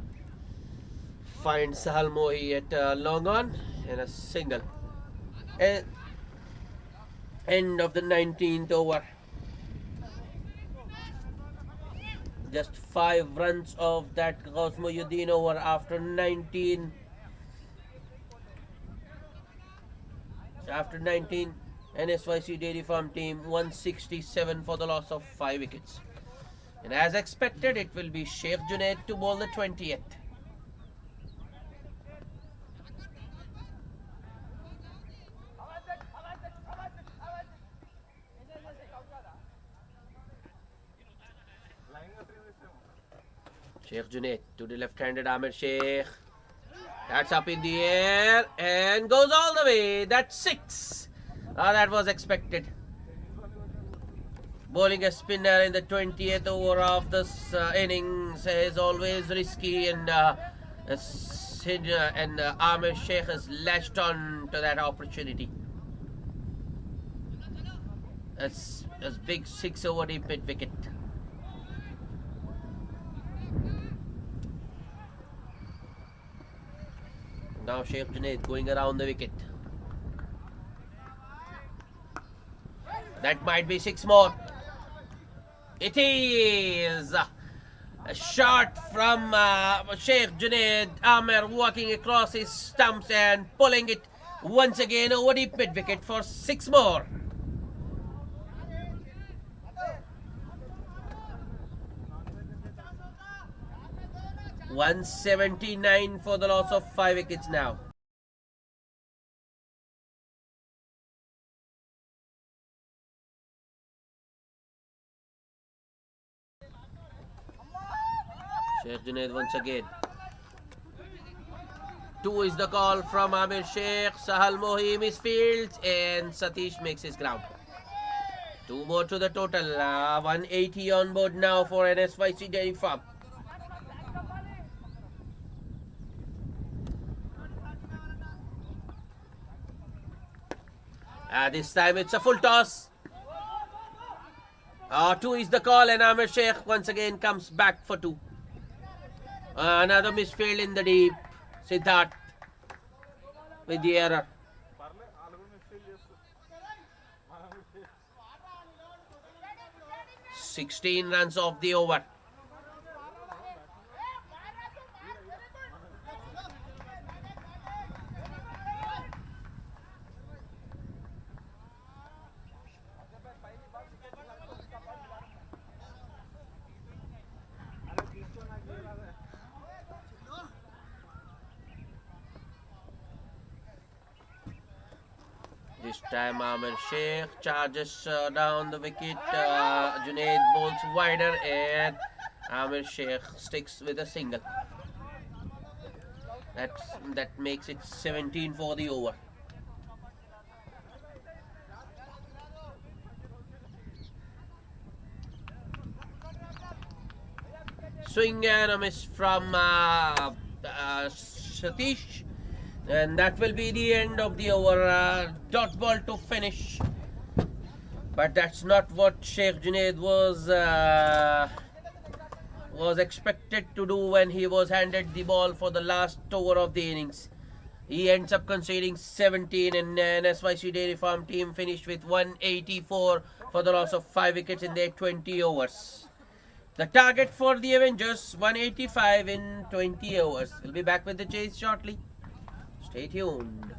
Finds Sahal Mohi at long on and a single. End of the 19th over. Just 5 runs of that Ghaus Muhyiddin over after 19. After 19, NSYC Dairy Farm team 167 for the loss of 5 wickets. And as expected, it will be Sheikh Junaid to bowl the 20th. Sheikh Junaid to the left-handed Amir Sheikh. That's up in the air and goes all the way. That's 6. That was expected. Bowling a spinner in the 20th over of this innings is always risky, and Amir Sheikh has latched on to that opportunity. That's a big 6 over deep mid wicket. Now Sheikh Junaid going around the wicket. That might be 6 more. It is a shot from Sheikh Junaid Amer walking across his stumps and pulling it once again over deep mid wicket for 6 more. $179 for the loss of 5 wickets now. Sheikh Junaid once again. 2 is the call from Amir Sheikh. Sahal Mohim is fields and Satish makes his ground. 2 more to the total. 180 on board now for NSYC Dairy Farm. This time it's a full toss. 2 is the call and Amir Sheikh once again comes back for 2. Another misfield in the deep. Siddharth with the error. 16 runs off the over. This time Amir Sheikh charges down the wicket. Junaid bowls wider and Amir Sheikh sticks with a single. That makes it 17 for the over. Swing and a miss from Satish. And that will be the end of the over. Dot ball to finish. But that's not what Sheikh Junaid was expected to do when he was handed the ball for the last over of the innings. He ends up conceding 17 and NSYC Dairy Farm team finished with 184 for the loss of 5 wickets in their 20 overs. The target for the Avengers, 185 in 20 overs. We'll be back with the chase shortly. Stay tuned.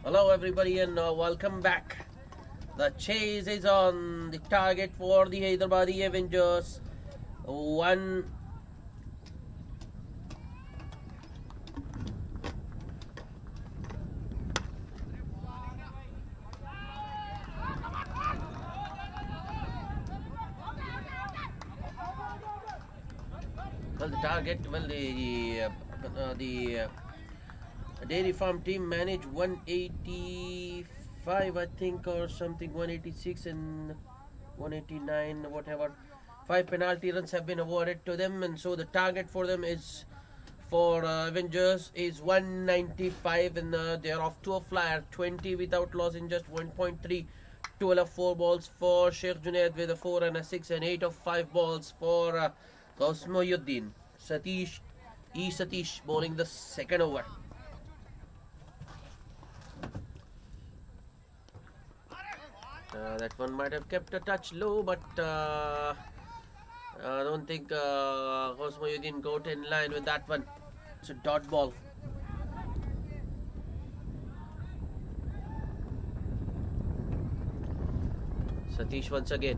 Hello, everybody, and welcome back. The chase is on. The target for the Hyderabadi Avengers. One. Well, the target. Well, the dairy farm team managed 185, I think, or something, 186 and 189, whatever. 5 penalty runs have been awarded to them, and so the target for them is for Avengers is 195, and they are off to a flyer. 20 without loss in just 1.3. 12 of 4 balls for Sheikh Junaid with a 4 and a 6, and 8 of 5 balls for Ghaus Satish bowling the second over. That one might have kept a touch low, but I don't think Ghaus got in line with that one. It's a dot ball. Satish once again.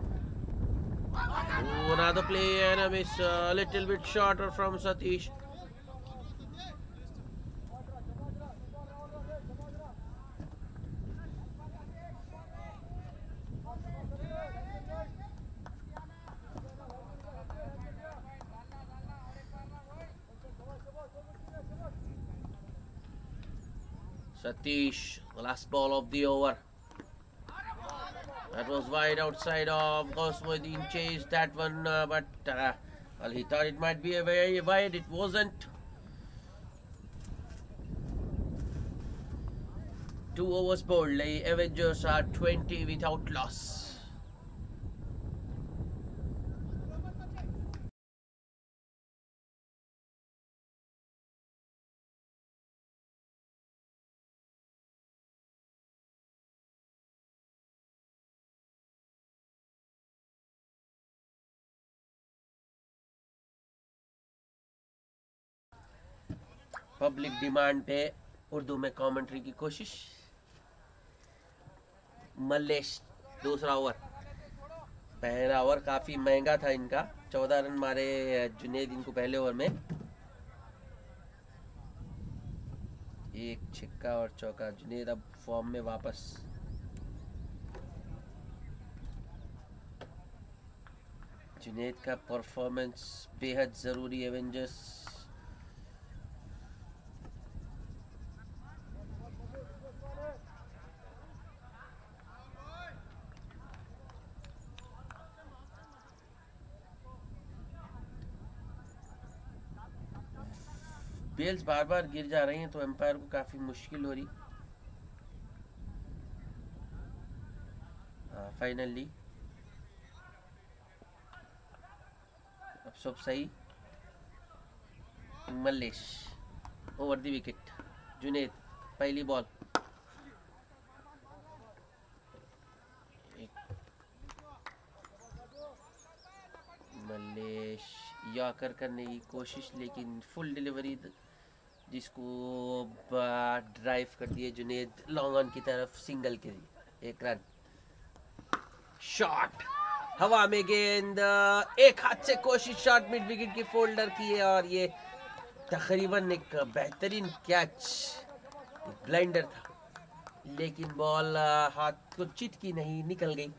Ooh, another play and a miss, a little bit shorter from Satish. Satish, the last ball of the over. That was wide outside of Ghaus chased that one, but well, he thought it might be a very wide. It wasn't. 2 overs bowled. The Avengers are 20 without loss. Public demand पे उर्दू में commentary की कोशिश. मल्लेश दूसरा over. पहला over काफ़ी महंगा था इनका. 14 रन मारे जुनेद इनको पहले ओवर में. एक छिक्का और चौका. जुनेद अब फॉर्म में वापस. जुनेद का परफॉर्मेंस बेहद ज़रूरी एवेंजर्स. बेल्स बार बार गिर जा रही हैं तो एम्पायर को काफ़ी मुश्किल हो रही. फाइनली अब सब सही. Mallesh over the wicket. Junaid पहली बॉल. मल्लेश यॉर्कर करने की कोशिश, लेकिन फुल डिलीवरी जिसको ड्राइव कर दिए जुनेद लॉन्ग ऑन की तरफ. सिंगल के लिए 1 रन. शॉट हवा में गेंद. एक हाथ से कोशिश शॉट मिड विकेट की फोल्डर की है, और ये तकरीबन एक बेहतरीन कैच. ब्लाइंडर था, लेकिन बॉल हाथ को चिटकी नहीं, निकल गई.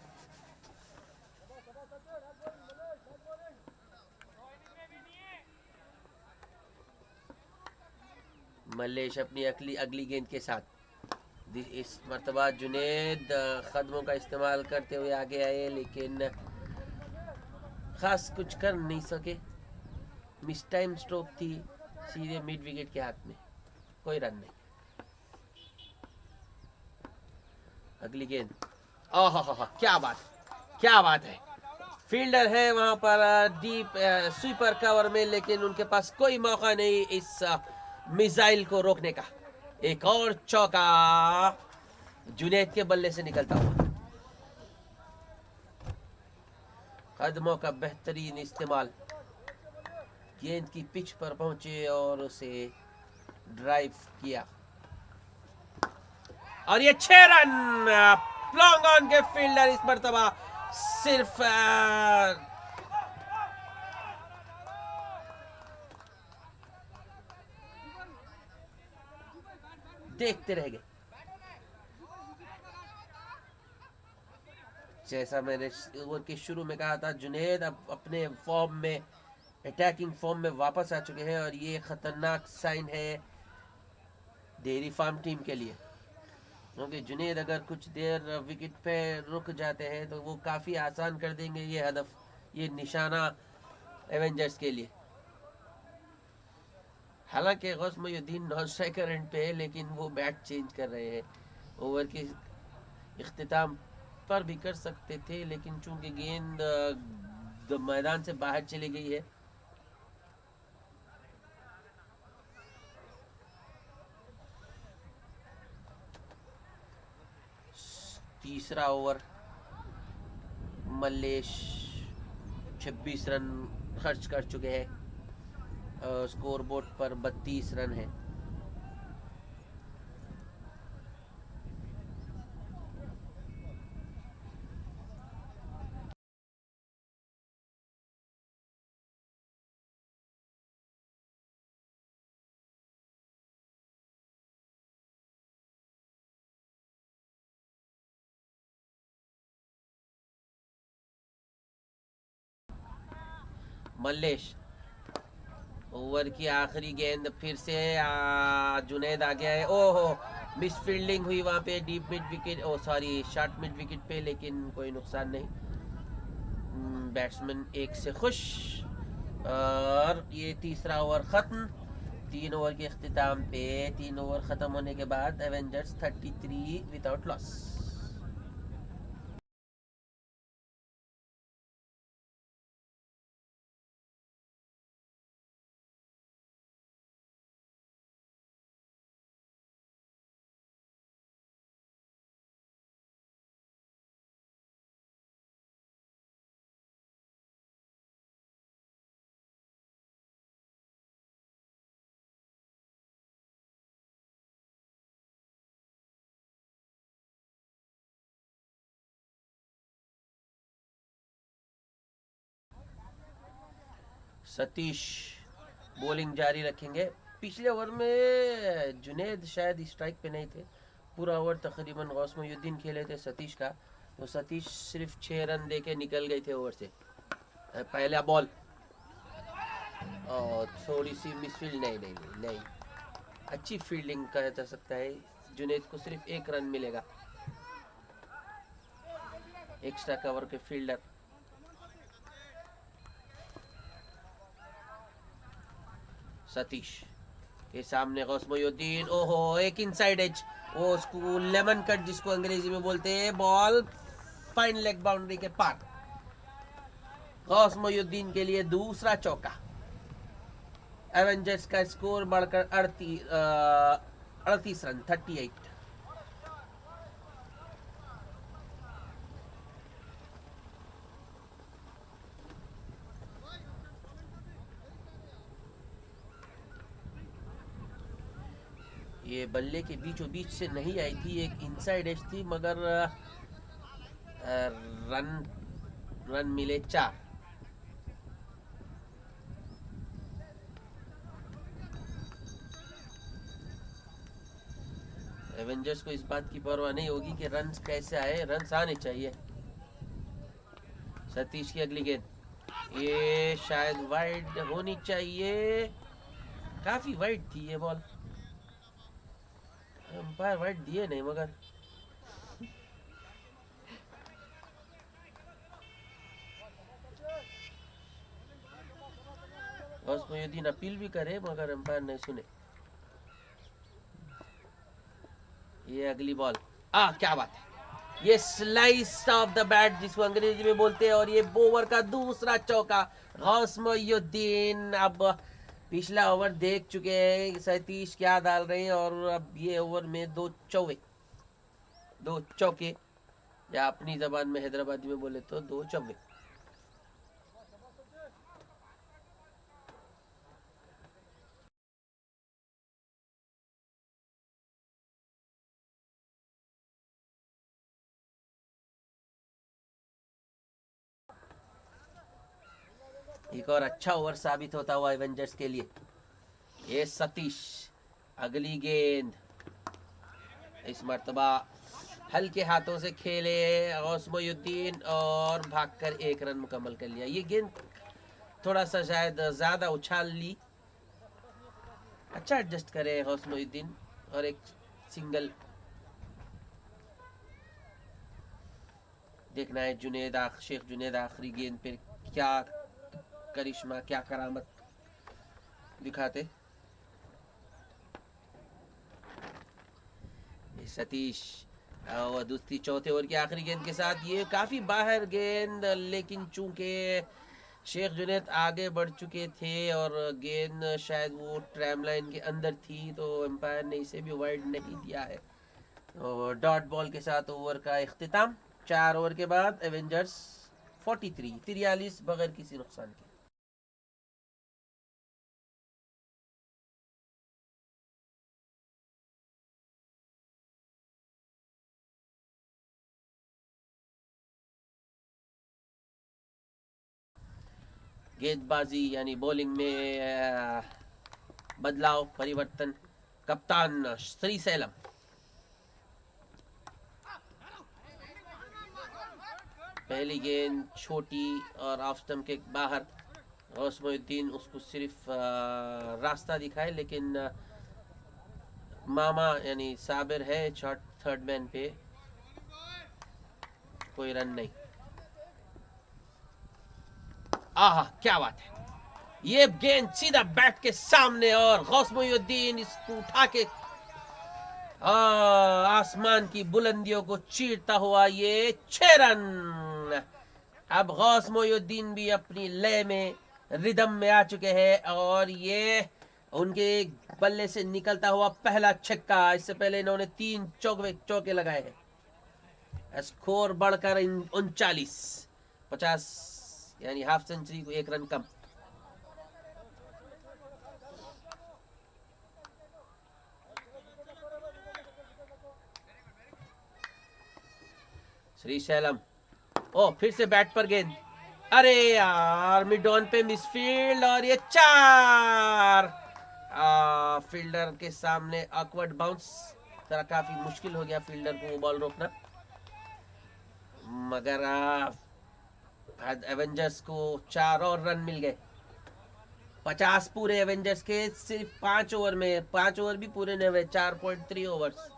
मल्लेश अपनी अगली गेंद के साथ. इस मर्तबा जुनेद कदमों का इस्तेमाल करते हुए आगे आए, लेकिन खास कुछ कर नहीं सके. मिस टाइम स्ट्रोक थी, सीधे मिड विकेट के हाथ में. कोई रन नहीं. अगली गेंद. ओह क्या बात है. फील्डर है वहां पर डीप स्वीपर कवर में, लेकिन उनके पास कोई मौका नहीं इस मिसाइल को रोकने का. एक और चौका जुनेद के बल्ले से निकलता हुआ. कदमों का बेहतरीन इस्तेमाल. गेंद की पिच पर पहुंचे और उसे ड्राइव किया. और ये 6 रन लॉन्ग ऑन के फील्डर इस मरतबा सिर्फ देखते रह गए। जैसा मैंने ओवर के शुरू में कहा था, जुनेद अब अपने फॉर्म में, अटैकिंग फॉर्म में वापस आ चुके हैं और ये खतरनाक साइन है डेयरी फार्म टीम के लिए, क्योंकि जुनेद अगर कुछ देर विकेट पे रुक जाते हैं तो वो काफ़ी आसान कर देंगे ये हदफ, ये निशाना एवेंजर्स के लिए। हालांकि Ghaus Moinuddin non striker end पे है, लेकिन वो बैट चेंज कर रहे हैं। ओवर के इख्तिताम पर भी कर सकते थे, लेकिन चूंकि गेंद मैदान से बाहर चली गई है, तीसरा ओवर मल्लेश 26 रन खर्च कर चुके हैं, स्कोर बोर्ड पर 32 रन है। मल्लेश, ओवर की आखिरी गेंद फिर से जुनैद आ गया है। ओहो, मिस फील्डिंग हुई वहां पे डीप मिड विकेट, ओ सॉरी शॉर्ट मिड विकेट पे, लेकिन कोई नुकसान नहीं। बैट्समैन एक से खुश और ये तीसरा ओवर खत्म। 3 ओवर के अख्तिताम पे 3 ओवर खत्म होने के बाद Avengers 33 without loss. Satish bowling जारी रखेंगे। पिछले ओवर में जुनेद शायद स्ट्राइक पे नहीं थे, पूरा ओवर तकरीबन गौस मोइनुद्दीन खेले थे सतीश का, तो सतीश सिर्फ 6 रन देके निकल गए थे ओवर से। पहला बॉल और थोड़ी सी मिसफील्ड, नहीं नहीं नहीं नहीं, अच्छी फील्डिंग कहा जा सकता है। जुनेद को सिर्फ 1 रन मिलेगा, एक्स्ट्रा कवर के फील्डर। सतीश के सामने गौस मोइनुद्दीन, ओहो एक इनसाइड एज, वो उसको लेमन कट जिसको अंग्रेजी में बोलते हैं, बॉल फाइन लेग बाउंड्री के पार। गौस मोइनुद्दीन के लिए दूसरा चौका। एवेंजर्स का स्कोर बढ़कर 38 रन 38। ये बल्ले के बीचों बीच से नहीं आई थी, एक इनसाइड एज थी, मगर रन मिले 4। एवेंजर्स को इस बात की परवाह नहीं होगी कि रन्स कैसे आए, रन्स आने चाहिए। सतीश की अगली गेंद, ये शायद वाइड होनी चाहिए, काफी वाइड थी ये बॉल, अंपायर वाइड दिए नहीं, मगर गौस मोइनुद्दीन अपील भी करे मगर अंपायर नहीं सुने। ये अगली बॉल, क्या बात है, ये स्लाइस ऑफ द बैट जिसको अंग्रेजी में बोलते हैं, और ये ओवर का दूसरा चौका गौस मोइनुद्दीन। अब पिछला ओवर देख चुके हैं सतीश क्या डाल रहे हैं, और अब ये ओवर में 2 चौके, या अपनी जबान में हैदराबादी में बोले तो 2 चौके। एक और अच्छा ओवर साबित होता हुआ एवेंजर्स के लिए। ये सतीश, अगली गेंद इस मर्तबा हल्के हाथों से खेले गौसमुद्दीन और भागकर एक रन मुकम्मल कर लिया। ये गेंद थोड़ा सा शायद ज़्यादा उछाल ली, अच्छा एडजस्ट करे गौसमुद्दीन और एक सिंगल। देखना है शेख जुनेद आखिरी गेंद पर क्या करिश्मा, क्या करामत दिखाते। सतीश और दूसरी चौथे ओवर की आखिरी गेंद के साथ ये काफ़ी बाहर गेंद, लेकिन चूंकि शेख जुनेद आगे बढ़ चुके थे और गेंद शायद वो ट्रैम लाइन के अंदर थी, तो एम्पायर ने इसे भी वाइड नहीं दिया है। और डॉट बॉल के साथ ओवर का इख्तिताम। 4 ओवर के बाद एवेंजर्स 43 बगैर किसी नुकसान के। गेंदबाजी यानी बॉलिंग में बदलाव, परिवर्तन। कप्तान श्रीशैलम, पहली गेंद छोटी और ऑफ स्टंप के बाहर। गौसमुद्दीन उसको सिर्फ रास्ता दिखाए, लेकिन मामा यानी साबिर है शॉट थर्ड मैन पे, कोई रन नहीं। आहा, क्या बात है, ये गेंद सीधा बैट के सामने और गौसमुद्दीन इसको उठा के आसमान की बुलंदियों को चीरता हुआ ये 6 रन। अब गौसमुद्दीन भी अपनी लय में, रिदम में आ चुके हैं और ये उनके बल्ले से निकलता हुआ पहला छक्का। इससे पहले इन्होंने 3 चौके लगाए हैं। स्कोर बढ़कर 39, 50 यानी हाफ सेंचुरी को 1 रन कम। श्रीशैलम, ओ फिर से बैट पर गेंद, अरे यार मिड ऑन पे मिसफील्ड और ये 4। फील्डर के सामने ऑकवर्ड बाउंस, जरा काफी मुश्किल हो गया फील्डर को वो बॉल रोकना, मगर एवेंजर्स को 4 और रन मिल गए। 50 पूरे एवेंजर्स के सिर्फ 5 ओवर में, 5 ओवर भी पूरे नहीं हुए, 4.3 ओवर्स।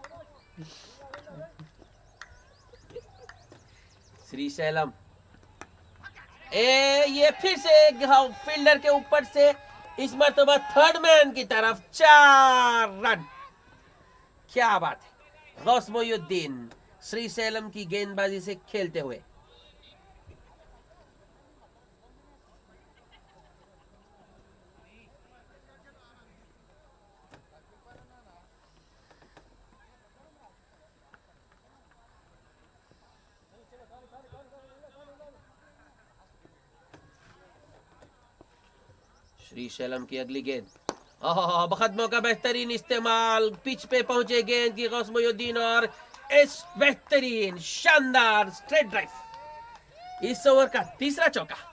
श्रीशैलम, ये फिर से फील्डर के ऊपर से इस मरतबा थर्ड मैन की तरफ 4 रन। क्या बात है, गौसमुद्दीन श्रीशैलम की गेंदबाजी से खेलते हुए। श्रीशैलम की अगली गेंद, बखदमों का बेहतरीन इस्तेमाल, पिच पे पहुंचे गेंद की गौसमुद्दीन और इस बेहतरीन शानदार स्ट्रेट ड्राइव। इस ओवर का तीसरा चौका।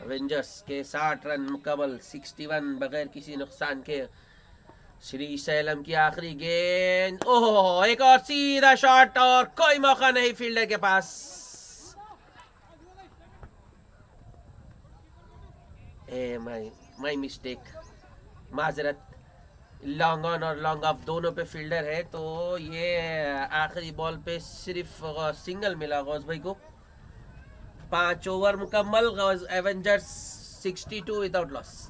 एवेंजर्स के 60 रन मुकम्मल, 61 बगैर किसी नुकसान के। श्रीशैलम की आखिरी गेंद, ओह एक और सीधा शॉट और कोई मौका नहीं फील्डर के पास। माई मिस्टेक, माजरत। लॉन्ग ऑन और लॉन्ग ऑफ दोनों पे फील्डर है, तो ये आखिरी बॉल पे सिर्फ सिंगल मिला गौस भाई को। 5 ओवर मुकम्मल, एवेंजर्स 62 विदाउट लॉस।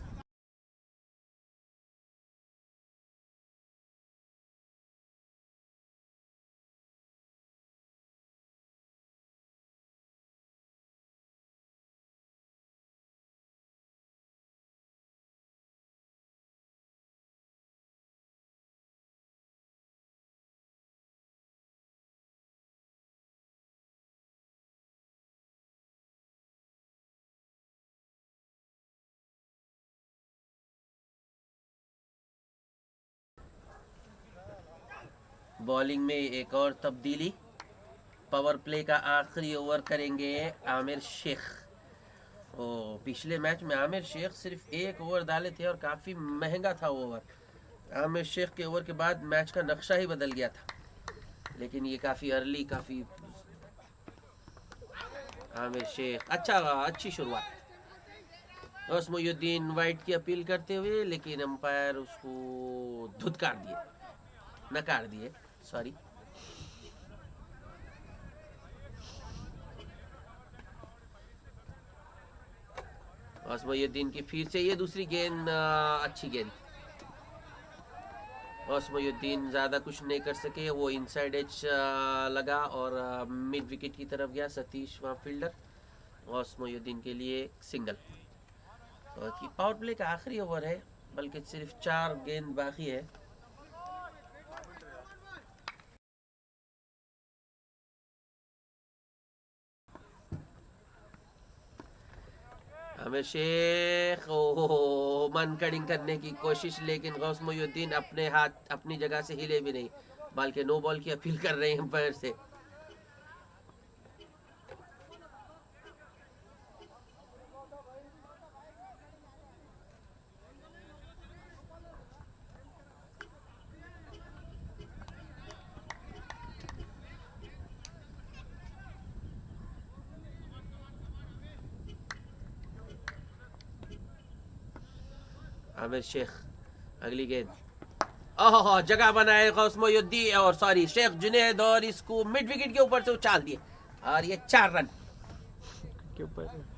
बॉलिंग में एक और तब्दीली, पावर प्ले का आखिरी ओवर करेंगे आमिर शेख। ओ, पिछले मैच में आमिर शेख सिर्फ एक ओवर डाले थे और काफ़ी महंगा था वो ओवर। आमिर शेख के ओवर के बाद मैच का नक्शा ही बदल गया था, लेकिन ये काफ़ी अर्ली, काफ़ी आमिर शेख अच्छी शुरुआत। मोयुद्दीन वाइट की अपील करते हुए, लेकिन अंपायर उसको नकार दिए, सॉरी। मोयुद्दीन की फिर से ये दूसरी गेंद, अच्छी गेंद। मोयुद्दीन ज़्यादा कुछ नहीं कर सके, वो इनसाइड एज लगा और मिड विकेट की तरफ गया। सतीश वहाँ फील्डर, मोयुद्दीन के लिए सिंगल। तो पावर प्ले का आखिरी ओवर है, बल्कि सिर्फ 4 गेंद बाकी है। आमिर शेख मन कटिंग करने की कोशिश, लेकिन गौस मोयुद्दीन अपने हाथ अपनी जगह से हिले भी नहीं, बल्कि नो बॉल की अपील कर रहे हैं अंपायर से। आमिर शेख अगली गेंद, जगह बनाए गौस मोयुद्दीन और सॉरी शेख जुनेद, और इसको मिड विकेट के ऊपर से उछाल दिए और ये 4 रन के ऊपर।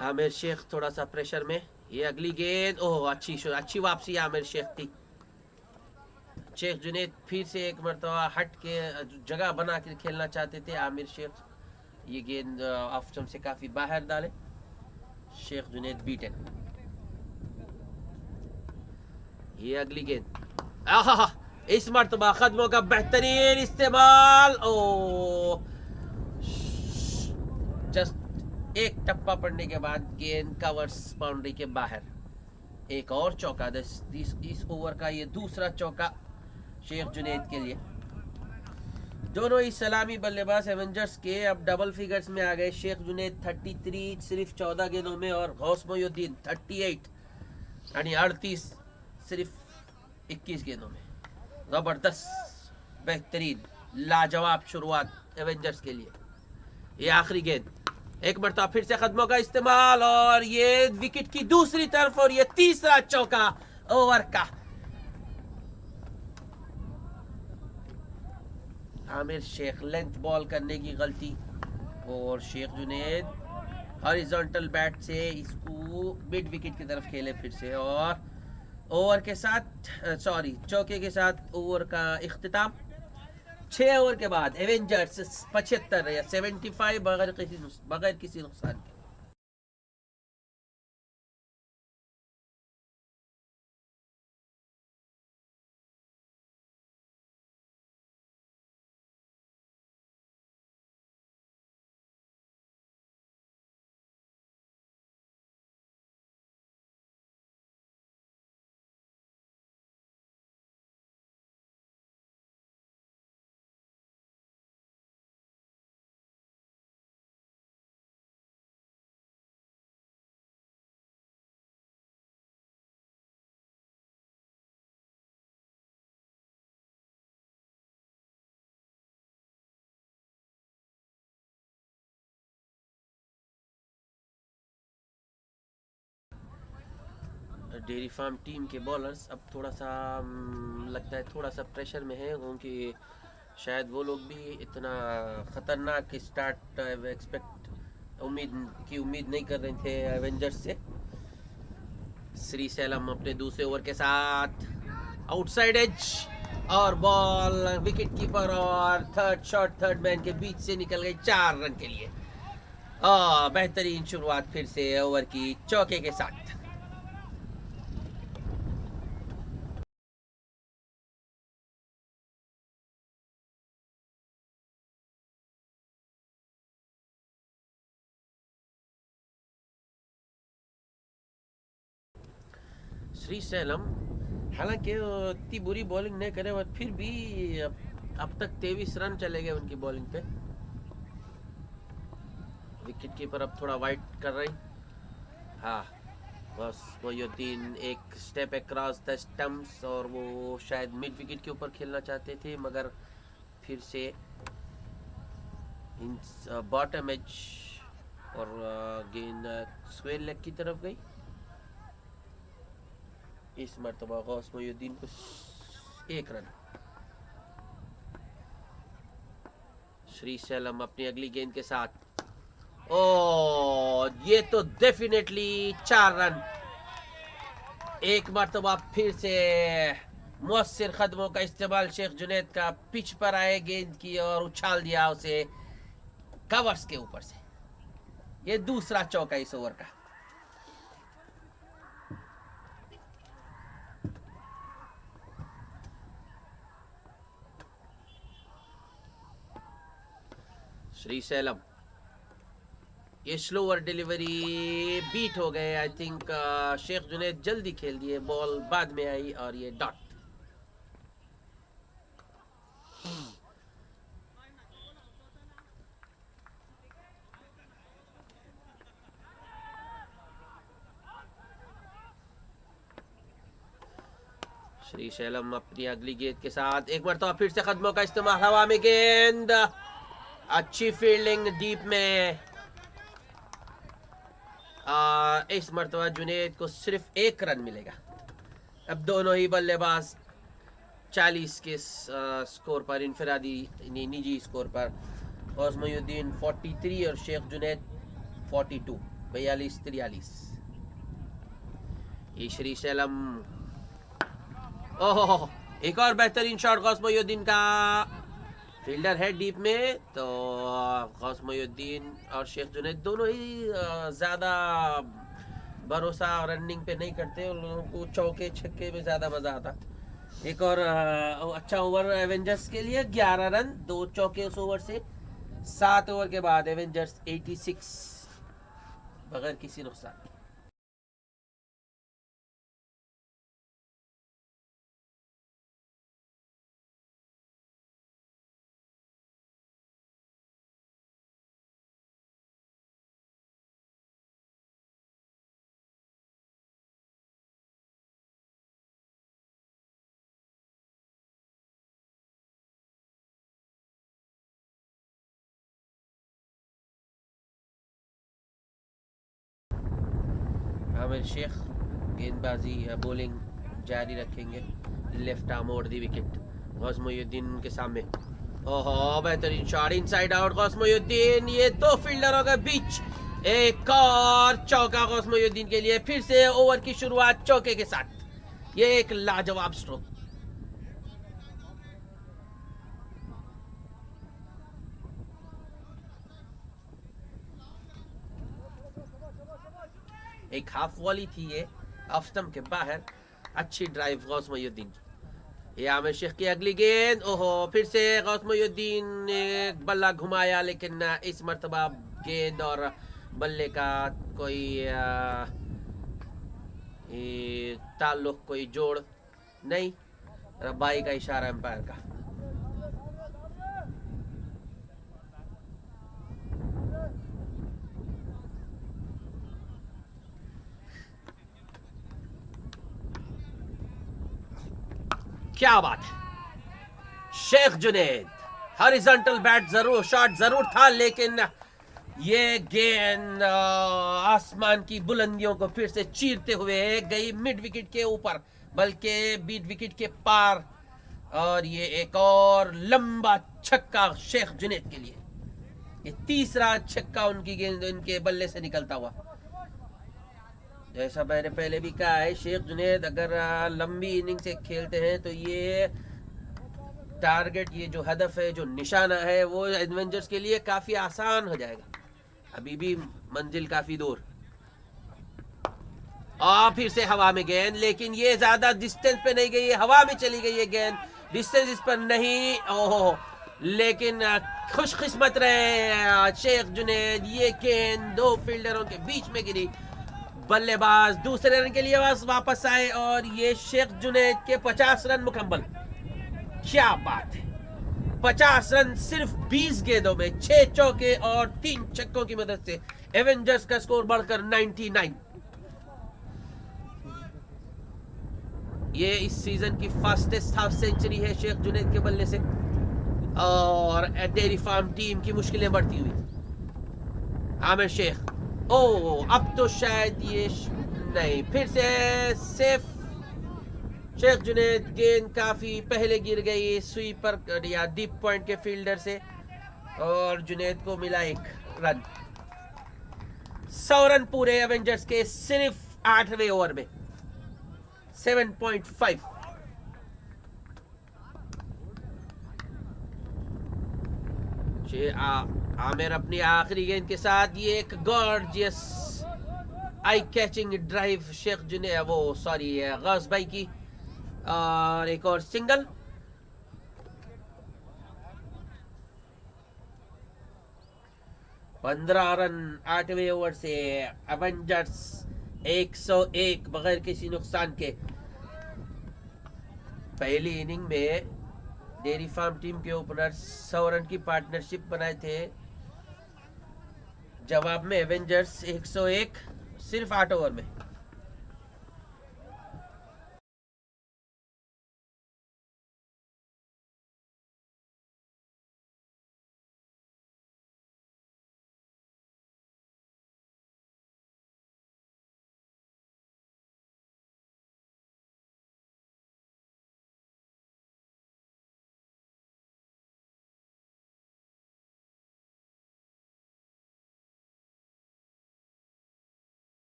आमिर शेख थोड़ा सा प्रेशर में, ये अगली गेंद, अच्छी वापसी आमिर शेख थी। शेख जुनेद फिर से एक मरतबा हट के जगह बना के खेलना चाहते थे आमिर शेख, ये गेंद ऑफ स्टंप से काफी बाहर डाले। शेख जुनेद बीटन, ये अगली गेंद, इस मरतबा कदमों का बेहतरीन इस्तेमाल। जस्ट एक टप्पा पड़ने के बाद गेंद कवर्स बाउंड्री के बाहर। एक और चौका, इस ओवर का ये दूसरा चौका शेख जुनेद के लिए। दोनों ही सलामी बल्लेबाज एवेंजर्स के अब डबल फिगर्स में आ गए। शेख जुनेद 33 सिर्फ 14 गेंदों में, और गौस मोयुद्दीन 38 यानी 38 सिर्फ 21 गेंदों में। जबरदस्त, बेहतरीन, लाजवाब शुरुआत एवेंजर्स के लिए। ये आखिरी गेंद, एक मरतबा फिर से कदमों का इस्तेमाल, और ये विकेट की दूसरी तरफ, और ये तीसरा चौका ओवर का। आमिर शेख लेंथ बॉल करने की गलती, और शेख जुनेद हॉरिजॉन्टल बैट से इसको मिड विकेट की तरफ खेले फिर से, और ओवर के साथ चौके के साथ ओवर का इख्तिताम। 6 ओवर के बाद एवेंजर्स 75 या 75 बगैर किसी नुकसान के। डेयरी फार्म टीम के बॉलर्स अब थोड़ा सा लगता है थोड़ा सा प्रेशर में है, क्योंकि शायद वो लोग भी इतना ख़तरनाक स्टार्ट उम्मीद नहीं कर रहे थे एवेंजर्स से। श्री सैलम अपने दूसरे ओवर के साथ आउटसाइड एज, और बॉल विकेट कीपर और थर्ड मैन के बीच से निकल गई 4 रन के लिए। बेहतरीन शुरुआत फिर से ओवर की चौके के साथ। श्री सैलम हालांकि इतनी बुरी बॉलिंग नहीं करे, बट फिर भी अब तक 23 रन चले गए उनकी बॉलिंग पे। विकेट कीपर अब थोड़ा वाइट कर रही। हाँ, बस मोयुद्दीन एक स्टेप अक्रॉस द स्टम्प्स, और वो शायद मिड विकेट के ऊपर खेलना चाहते थे, मगर फिर से इन बॉटम एज और गेंद स्क्वेयर लेग की तरफ गई। इस मरतबा गौस मोयुद्दीन को 1 रन। श्री सैलम अपनी अगली गेंद के साथ, ये तो डेफिनेटली 4 रन। एक मरतबा फिर से मुअस्सिर कदमों का इस्तेमाल शेख जुनैद का, पिच पर आए गेंद की और उछाल दिया उसे कवर्स के ऊपर से। ये दूसरा चौका इस ओवर का। श्री सैलम, ये स्लोअर डिलीवरी बीट हो गए। आई थिंक शेख जुनैद जल्दी खेल दिए, बॉल बाद में आई और ये डॉट। श्री सैलम अपनी अगली गेंद के साथ एक मरतबा फिर से कदमों का इस्तेमाल, हवा में गेंद, अच्छी फील्डिंग डीप में। इस मरतबा जुनैद को सिर्फ 1 रन मिलेगा। अब दोनों ही बल्लेबाज 40 के स्कोर पर, इनफरादी निजी स्कोर पर। गौस मोयुद्दीन 43 और शेख जुनैद 42, 42-43। ये श्री सैलम, ओह, एक और बेहतरीन शॉट गौस मोयुद्दीन का। फील्डर है डीप में, तो गौस मोयुद्दीन और शेख जुनैद दोनों ही ज़्यादा भरोसा रनिंग पे नहीं करते। उन लोगों को चौके छक्के में ज़्यादा मज़ा आता। एक और अच्छा ओवर एवेंजर्स के लिए, 11 रन 2 चौके उस ओवर से। 7 ओवर के बाद एवेंजर्स 86 बगैर किसी नुकसान। आमिर शेख गेंदबाजी बॉलिंग जारी रखेंगे। Left arm over the wicket Gaus Moyuddin के सामने। ओहो, बेहतरीन shot inside out Gaus Moyuddin. ये 2 फील्डरों के बीच एक और चौका गौस मोयुद्दीन के लिए। फिर से ओवर की शुरुआत चौके के साथ। ये एक लाजवाब स्ट्रोक। एक हाफ वॉली थी ये, ऑफ स्टंप के बाहर। अच्छी ड्राइव गौस मोयुद्दीन की। ये आमिर शेख की अगली गेंद, ओहो, फिर से गौस मोयुद्दीन ने बल्ला घुमाया, लेकिन इस मर्तबा गेंद और बल्ले का कोई ताल्लुक, कोई जोड़ नहीं। रब्बाई का इशारा एम्पायर का। क्या बात है, शेख जुनैद हॉरिजॉन्टल बैट जरूर, शॉट जरूर था, लेकिन ये गेंद आसमान की बुलंदियों को फिर से चीरते हुए गई मिड विकेट के ऊपर, बल्कि मिड विकेट के पार। और ये एक और लंबा छक्का शेख जुनैद के लिए। ये तीसरा छक्का उनकी गेंद, इनके बल्ले से निकलता हुआ। जैसा मैंने पहले भी कहा है, शेख जुनैद अगर लंबी इनिंग से खेलते हैं तो ये टारगेट, ये जो हदफ है, जो निशाना है, वो एडवेंचर्स के लिए काफ़ी आसान हो जाएगा। अभी भी मंजिल काफी दूर। और फिर से हवा में गेंद, लेकिन ये ज्यादा डिस्टेंस पे नहीं गई है, हवा में चली गई है गेंद, डिस्टेंस इस पर नहीं। ओहो, लेकिन खुशकिस्मत रहे शेख जुनैद, ये गेंद दो फील्डरों के बीच में गिरी। बल्लेबाज दूसरे रन के लिए वापस आए और ये शेख जुनैद के 50 रन मुकम्मल। क्या बात है, 50 रन सिर्फ 20 गेंदों में, 6 चौके और 3 छक्कों की मदद से एवेंजर्स का स्कोर बढ़कर 99। ये इस सीजन की फास्टेस्ट हाफ सेंचुरी है शेख जुनैद के बल्ले से, और डेयरी फार्म टीम की मुश्किलें बढ़ती हुई। आमिर शेख, ओ अब तो शायद ये नहीं, फिर से सेफ शेख जुनैद। गेंद काफी पहले गिर गई स्वीपर या डीप पॉइंट के फील्डर से, और जुनैद को मिला 1 रन। 100 रन पूरे एवेंजर्स के सिर्फ 8वें ओवर में, 7.5। आमिर अपनी आखिरी गेंद के साथ ये एक gorgeous eye catching drive Sheikh Junaid, वो सॉरी गौस भाई की, और एक और सिंगल। पंद्रह रन 8वें ओवर से एवेंजर्स 101 बगैर किसी नुकसान के। पहली इनिंग में डेयरी फार्म टीम के ओपनर 100 रन की पार्टनरशिप बनाए थे, जवाब में एवेंजर्स 101 सिर्फ 8 ओवर में।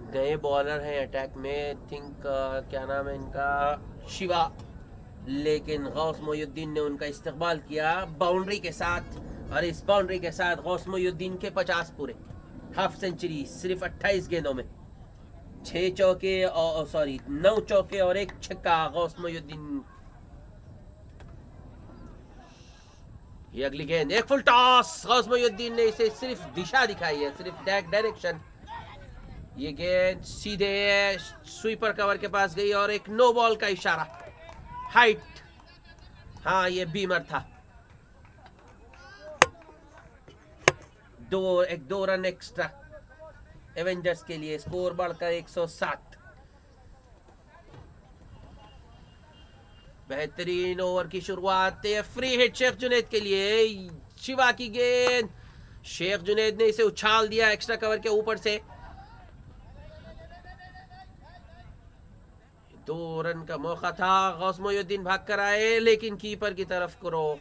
नए बॉलर हैं अटैक में, थिंक क्या नाम है इनका, शिवा, लेकिन गौस मोयुद्दीन ने उनका इस्तेमाल किया बाउंड्री के साथ, और इस बाउंड्री के साथ गौस मोयुद्दीन के 50 पूरे, हाफ सेंचुरी सिर्फ 28 गेंदों में, 6 चौके और सॉरी 9 चौके और 1 छक्का गौस मोयुद्दीन। ये अगली गेंद, एक फुल टॉस, गौस मोयुद्दीन ने इसे सिर्फ दिशा दिखाई है, सिर्फ डायरेक्शन। ये गेंद सीधे स्वीपर कवर के पास गई और एक नो बॉल का इशारा, हाइट, हाँ ये बीमर था। एक दो रन एक्स्ट्रा एवेंजर्स के लिए, स्कोर बढ़कर 107। बेहतरीन ओवर की शुरुआत, फ्री हिट शेख जुनैद के लिए, शिवा की गेंद, शेख जुनैद ने इसे उछाल दिया एक्स्ट्रा कवर के ऊपर से। 2 रन का मौका था, गौस मोयुद्दीन भाग कर आए, लेकिन कीपर की तरफ करो।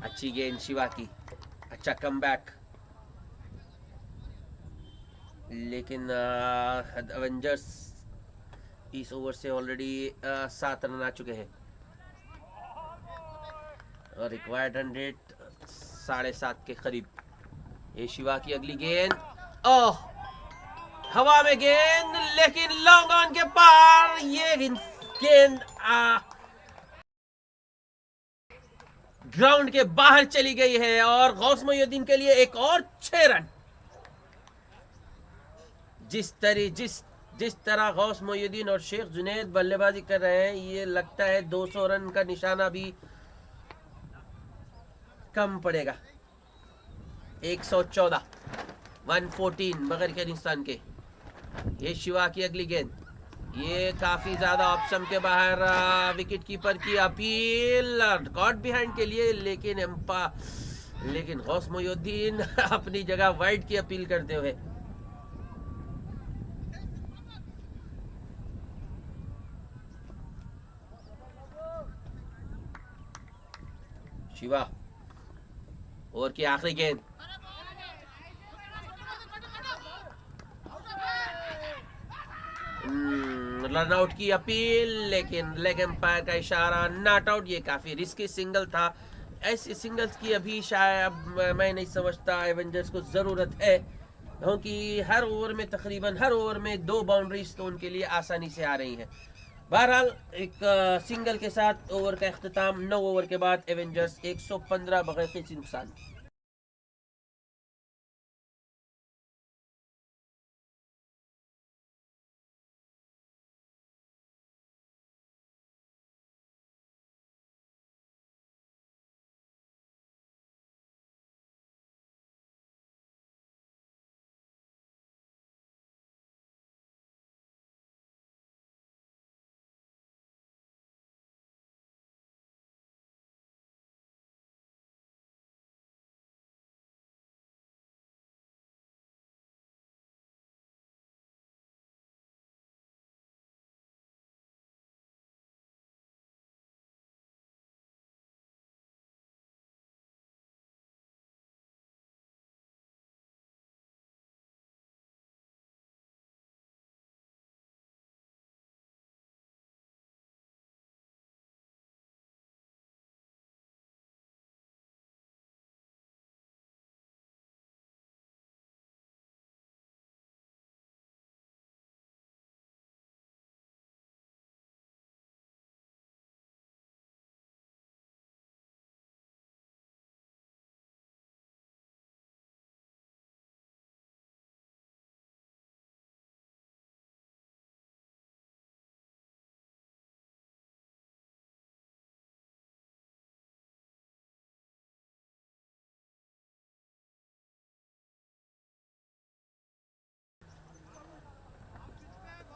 अच्छी गेंद शिवा की, अच्छा कमबैक, लेकिन एवेंजर्स इस ओवर से ऑलरेडी 7 रन आ चुके हैं और रिक्वायर्ड रन रेट 7.5 के करीब। ये शिवा की अगली गेंद, ओह हवा में गेंद, लेकिन लॉन्ग ऑन के पार ये गेंद ग्राउंड के बाहर चली गई है और गौस मोहिउद्दीन के लिए एक और 6 रन। जिस तरह गौस मोहिउद्दीन और शेख जुनैद बल्लेबाजी कर रहे हैं, ये लगता है 200 रन का निशाना भी कम पड़ेगा। 114, 114 बगैर अफगानिस्तान के। ये शिवा की अगली गेंद, ये काफी ज्यादा ऑप्शन के बाहर, विकेट कीपर की अपील कॉट बिहाइंड के लिए, लेकिन गौस मोहिउद्दीन अपनी जगह वाइड की अपील करते हुए। शिवा ओवर की आखिरी गेंद, रन आउट की अपील, लेकिन लेग एम्पायर का इशारा, नॉट आउट। ये काफी रिस्की सिंगल था। ऐसे सिंगल्स की अभी शायद मैं नहीं समझता एवेंजर्स को जरूरत है, क्योंकि तकरीबन हर ओवर में 2 बाउंड्रीज तो उनके लिए आसानी से आ रही हैं। बहरहाल एक सिंगल के साथ ओवर का इख्तिताम। 9 ओवर के बाद एवेंजर्स 115 बगैर किसी नुकसान।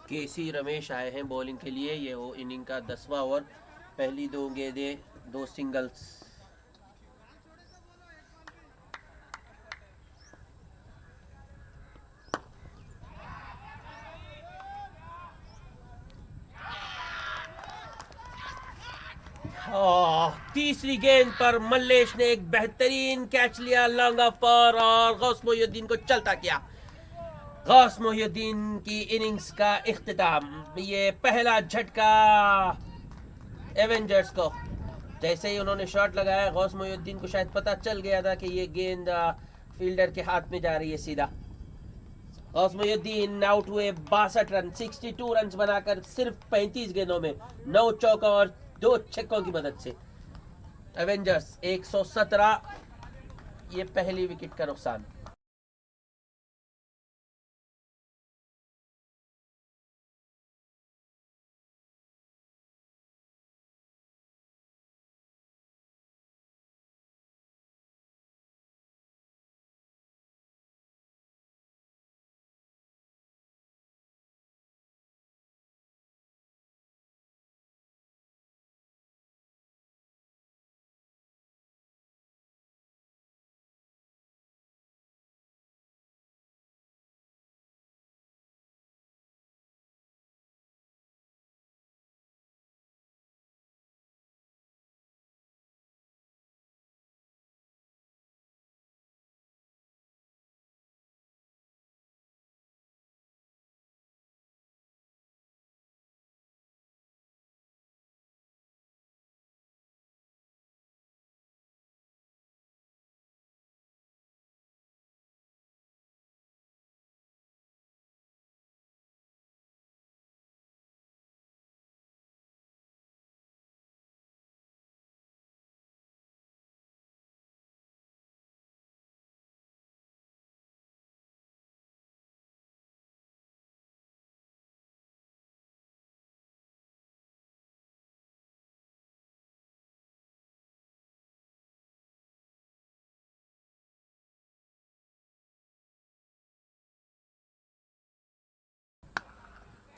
केसी रमेश आए हैं बॉलिंग के लिए। ये वो इनिंग का 10वां ओवर, पहली 2 गेंदें, 2 सिंगल्स। तीसरी गेंद पर मल्लेश ने एक बेहतरीन कैच लिया लॉन्ग ऑफ पर और गौस मोहिउद्दीन को चलता किया। गौस मोहिउद्दीन की इनिंग्स का इख्तिताम। ये पहला झटका एवेंजर्स को। जैसे ही उन्होंने शॉट लगाया, गौस मोहिउद्दीन को शायद पता चल गया था कि ये गेंद फील्डर के हाथ में जा रही है सीधा। गौस मोहिउद्दीन आउट हुए 62 रन, 62 रन बनाकर सिर्फ 35 गेंदों में 9 चौका और 2 छक्कों की मदद से। एवेंजर्स 117, ये पहली विकेट का नुकसान।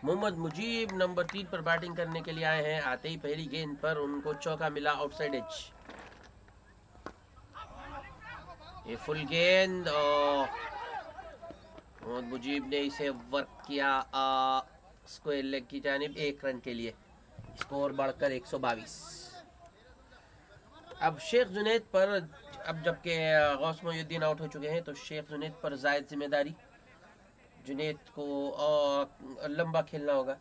मोहम्मद मुजीब नंबर 3 पर बैटिंग करने के लिए आए हैं। आते ही पहली गेंद पर उनको चौका मिला आउटसाइड एज। ये फुल गेंद और मोहम्मद मुजीब ने इसे वर्क किया स्क्वायर लेग की जानिब 1 रन के लिए। स्कोर बढ़कर 122। अब शेख जुनैद पर, अब जबकि गौस मोइनुद्दीन आउट हो चुके हैं तो शेख जुनैद पर जायद जिम्मेदारी। जुनैद को लंबा खेलना होगा।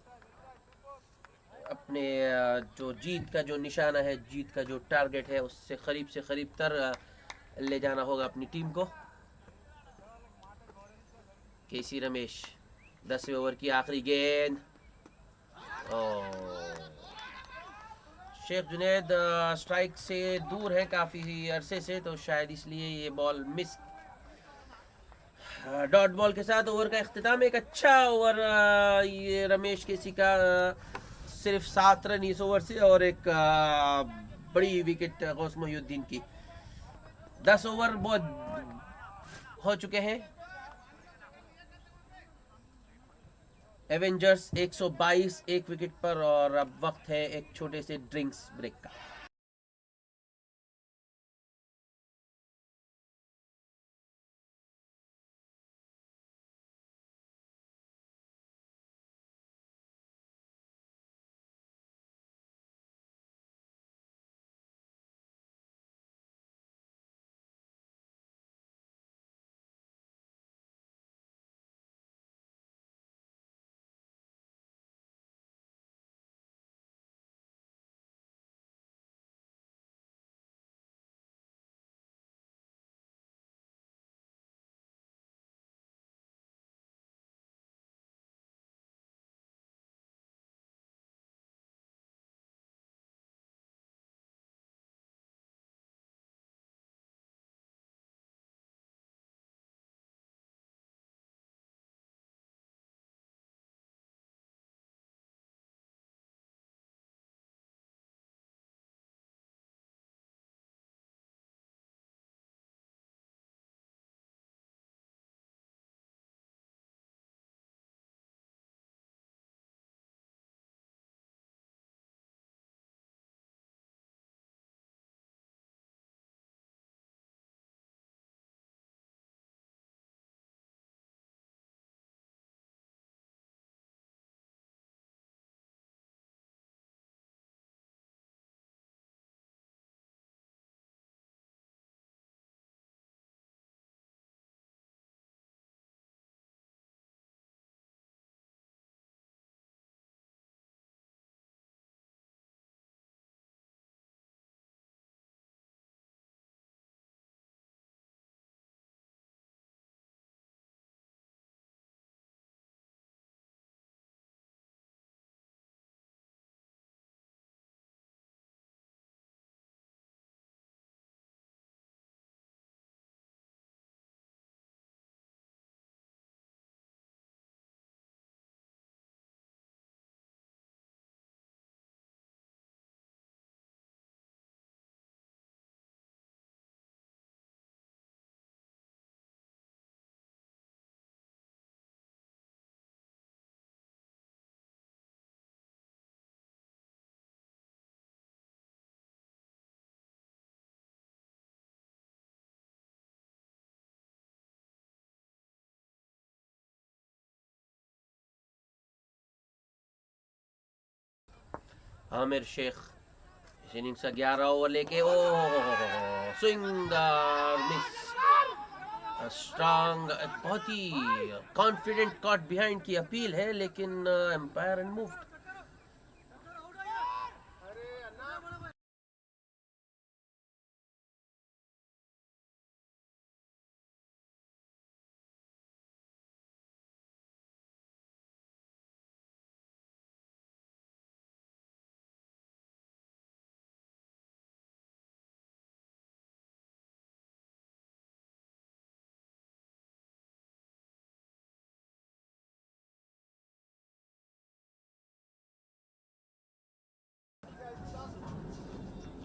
अपने जो जीत का जो निशाना है, जीत का जो टारगेट है, उससे करीब तर ले जाना होगा अपनी टीम को। केसी रमेश 10वें ओवर की आखिरी गेंद। शेख जुनैद स्ट्राइक से दूर है काफ़ी अरसे से, तो शायद इसलिए ये बॉल मिस। डॉट बॉल के साथ ओवर का इख्तिताम। एक अच्छा ओवर ये रमेश केसी का, सिर्फ 7 रन इस ओवर से और एक बड़ी विकेट गौस मोइनुद्दीन की। 10 ओवर बहुत हो चुके हैं। एवेंजर्स 122 1 विकेट पर, और अब वक्त है एक छोटे से ड्रिंक्स ब्रेक का। आमिर शेख इस इनिंग्स का 11 ओवर लेके स्विंगर मिस। स्ट्रांग, बहुत ही कॉन्फिडेंट कॉट बिहाइंड की अपील है, लेकिन एम्पायर अनमूव्ड।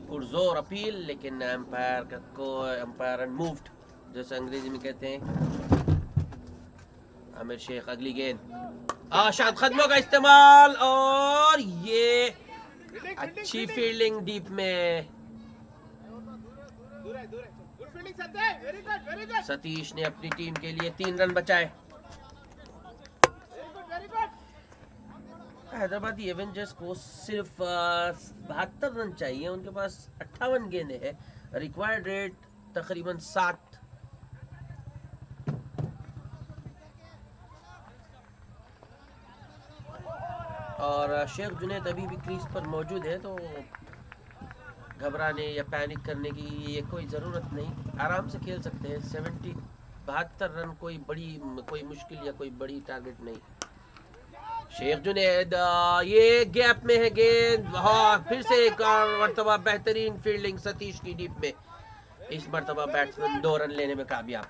पुरजोर अपील, लेकिन एम्पायर अनमूव्ड, जैसे अंग्रेजी में कहते हैं। आमिर शेख अगली गेंद। शायद खत्मों का इस्तेमाल, और ये अच्छी फील्डिंग डीप में। सतीश ने अपनी टीम के लिए 3 रन बचाए। हैदराबादी एवेंजर्स को सिर्फ 72 रन चाहिए, उनके पास 58 गेंदें हैं, रिक्वायर्ड रेट तकरीबन 7। और शेख जुनैद अभी भी क्रीज पर मौजूद है, तो घबराने या पैनिक करने की ये कोई ज़रूरत नहीं, आराम से खेल सकते हैं। 72 रन कोई मुश्किल या कोई बड़ी टारगेट नहीं। शेख जुनैद, ये गैप में है गेंद, हाँ फिर से एक और मरतबा बेहतरीन फील्डिंग सतीश की डीप में। इस मरतबा बैट्समैन 2 रन लेने में कामयाब।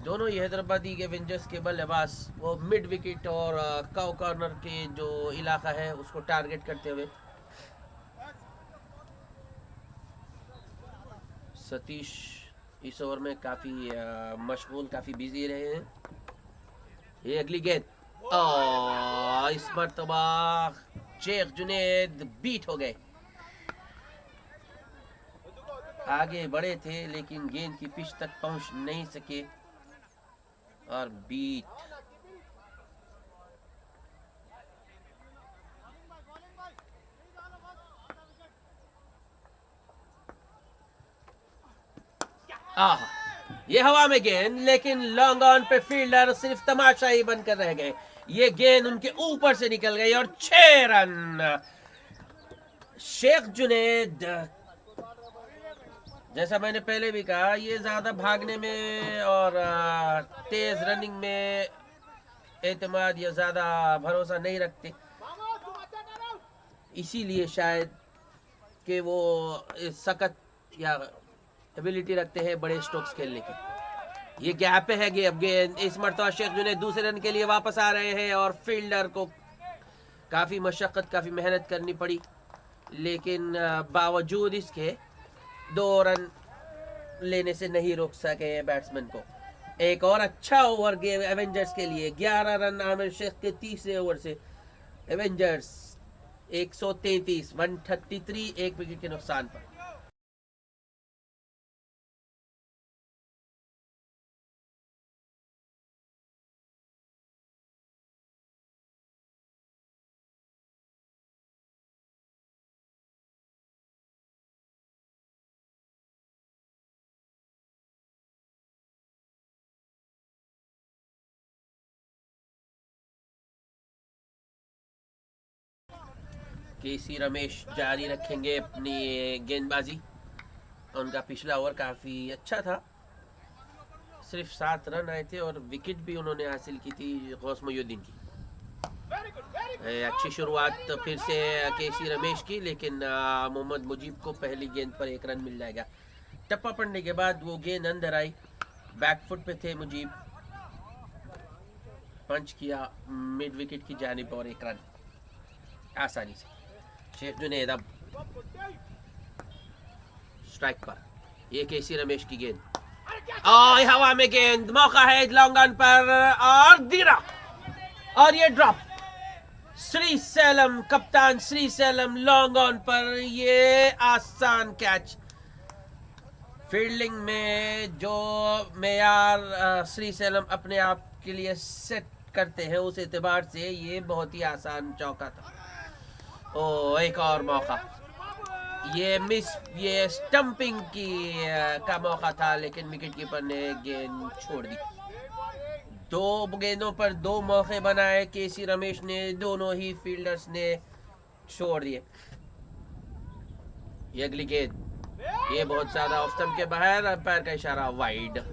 दोनों ही हैदराबादी के एवेंजर्स के बल्लेबाज वो मिड विकेट और काउ कॉर्नर के जो इलाका है उसको टारगेट करते हुए। सतीश इस ओवर में काफ़ी मशगूल, काफ़ी बिजी रहे हैं। ये अगली गेंद, इस मरतबा शेख जुनैद बीट हो गए। आगे बढ़े थे लेकिन गेंद की पिच तक पहुंच नहीं सके और बीट। ये हवा में गेंद, लेकिन लॉन्ग ऑन पे फील्डर सिर्फ तमाशा ही बनकर रह गए। ये गेंद उनके ऊपर से निकल गई और 6 रन। शेख जुनैद, जैसा मैंने पहले भी कहा, ये ज्यादा भागने में और तेज रनिंग में एतमाद या ज्यादा भरोसा नहीं रखते, इसीलिए शायद कि वो सख्त या एबिलिटी रखते हैं बड़े स्ट्रोक्स खेलने की। ये गैप पे है अब गेंद, इस मरतबा शेख जुनैद दूसरे रन के लिए वापस आ रहे हैं और फील्डर को काफी मशक्कत, काफी मेहनत करनी पड़ी, लेकिन बावजूद इसके 2 रन लेने से नहीं रोक सके बैट्समैन को। एक और अच्छा ओवर गेम एवेंजर्स के लिए, 11 रन आमिर शेख के तीसरे ओवर से एवेंजर्स 133 133 एक विकेट के नुकसान पर। केसी रमेश जारी रखेंगे अपनी गेंदबाजी। उनका पिछला ओवर काफ़ी अच्छा था, सिर्फ 7 रन आए थे और विकेट भी उन्होंने हासिल की थी गौस मोयुद्दीन की। अच्छी शुरुआत फिर से केसी रमेश की, लेकिन मोहम्मद मुजीब को पहली गेंद पर 1 रन मिल जाएगा। टप्पा पड़ने के बाद वो गेंद अंदर आई, बैकफुट पे थे मुजीब, पंच किया मिड विकेट की जानिब और 1 रन आसानी से। शेख जुनैद अब स्ट्राइक पर, ये केसी रमेश की गेंद, हवा में गेंद, मौका है लॉन्ग ऑन पर और गिरा और ये ड्रॉप। श्री सैलम, कप्तान श्री सैलम लॉन्ग ऑन पर, ये आसान कैच। फील्डिंग में जो मेयार श्री सैलम अपने आप के लिए सेट करते हैं उस एतबार से ये बहुत ही आसान चौका था। एक और मौका, ये स्टंपिंग की का मौका था, लेकिन विकेट कीपर ने गेंद छोड़ दी। 2 गेंदों पर 2 मौके बनाए केसी रमेश ने, दोनों ही फील्डर्स ने छोड़ दिए। ये अगली गेंद, ये बहुत ज्यादा ऑफ स्टंप के बाहर, अंपायर का इशारा वाइड।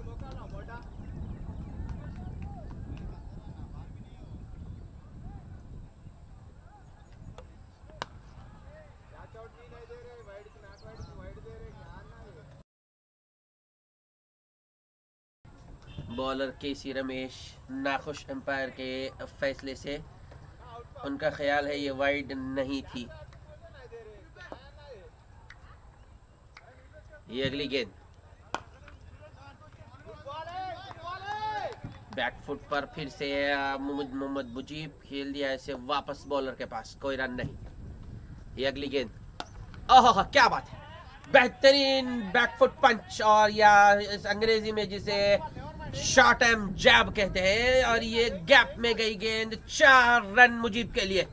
बॉलर केसी रमेश नाखुश अंपायर के फैसले से, उनका ख्याल है ये वाइड नहीं थी। ये अगली गेंद, बैकफुट पर फिर से मोहम्मद मुजीब खेल दिया इसे वापस बॉलर के पास, कोई रन नहीं। ये अगली गेंद, ओह क्या बात है, बेहतरीन बैकफुट पंच, और या इस अंग्रेजी में जिसे शॉर्ट एम जैब कहते हैं, और ये गैप में गई गेंद, 4 रन मुजीब के लिए।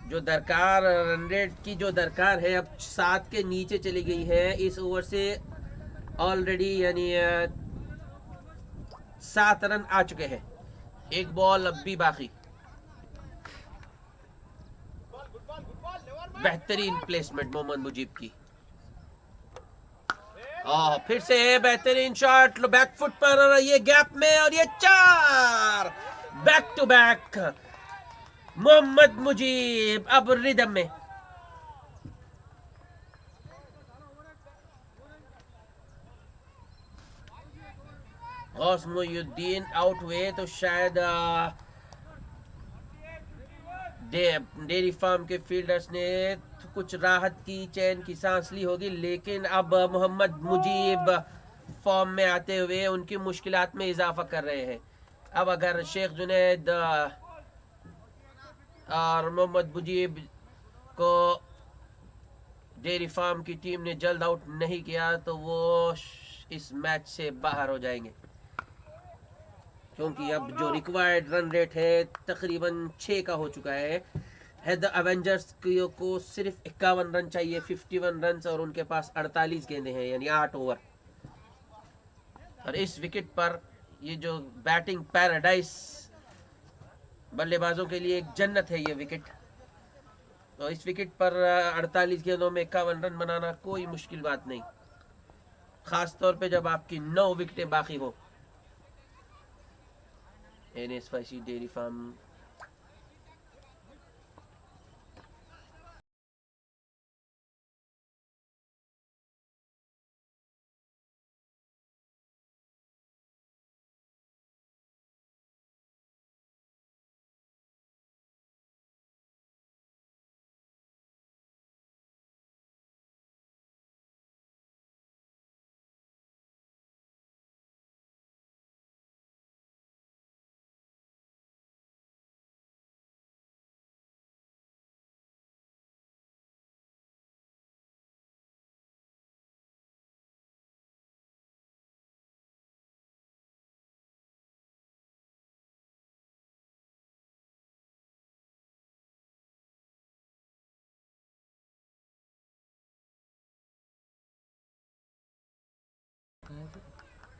जो दरकार रन रेट की जो दरकार है अब 7 के नीचे चली गई है इस ओवर से ऑलरेडी, यानी 7 रन आ चुके हैं, एक बॉल अब भी बाकी। बेहतरीन प्लेसमेंट मोहम्मद मुजीब की, फिर से बेहतरीन शॉट बैकफुट पर, और ये गैप में, और ये 4 back to back Mohammad Mujeeb अब रिदम में। गौस मोयुद्दीन आउट हुए तो शायद डेयरी फार्म के फील्डर्स ने कुछ राहत की, चैन की सांस ली होगी, लेकिन अब मोहम्मद मुजीब फॉर्म में आते हुए उनकी मुश्किलात में इजाफा कर रहे हैं। अब अगर शेख जुनैद और मोहम्मद मुजीब को डेयरी फार्म की टीम ने जल्द आउट नहीं किया तो वो इस मैच से बाहर हो जाएंगे, क्योंकि अब जो रिक्वायर्ड रन रेट है तकरीबन 6 का हो चुका है। एवेंजर्स को सिर्फ 51 रन चाहिए, 51 रन, और उनके पास 48 गेंदें हैं, यानी 8 ओवर। और इस विकेट पर ये जो बैटिंग पैराडाइज बल्लेबाजों के लिए एक जन्नत है ये विकेट, तो इस विकेट पर 48 गेंदों में 51 रन बनाना कोई मुश्किल बात नहीं, खास तौर पे जब आपकी 9 विकेटें बाकी हो। NSYC dairy farm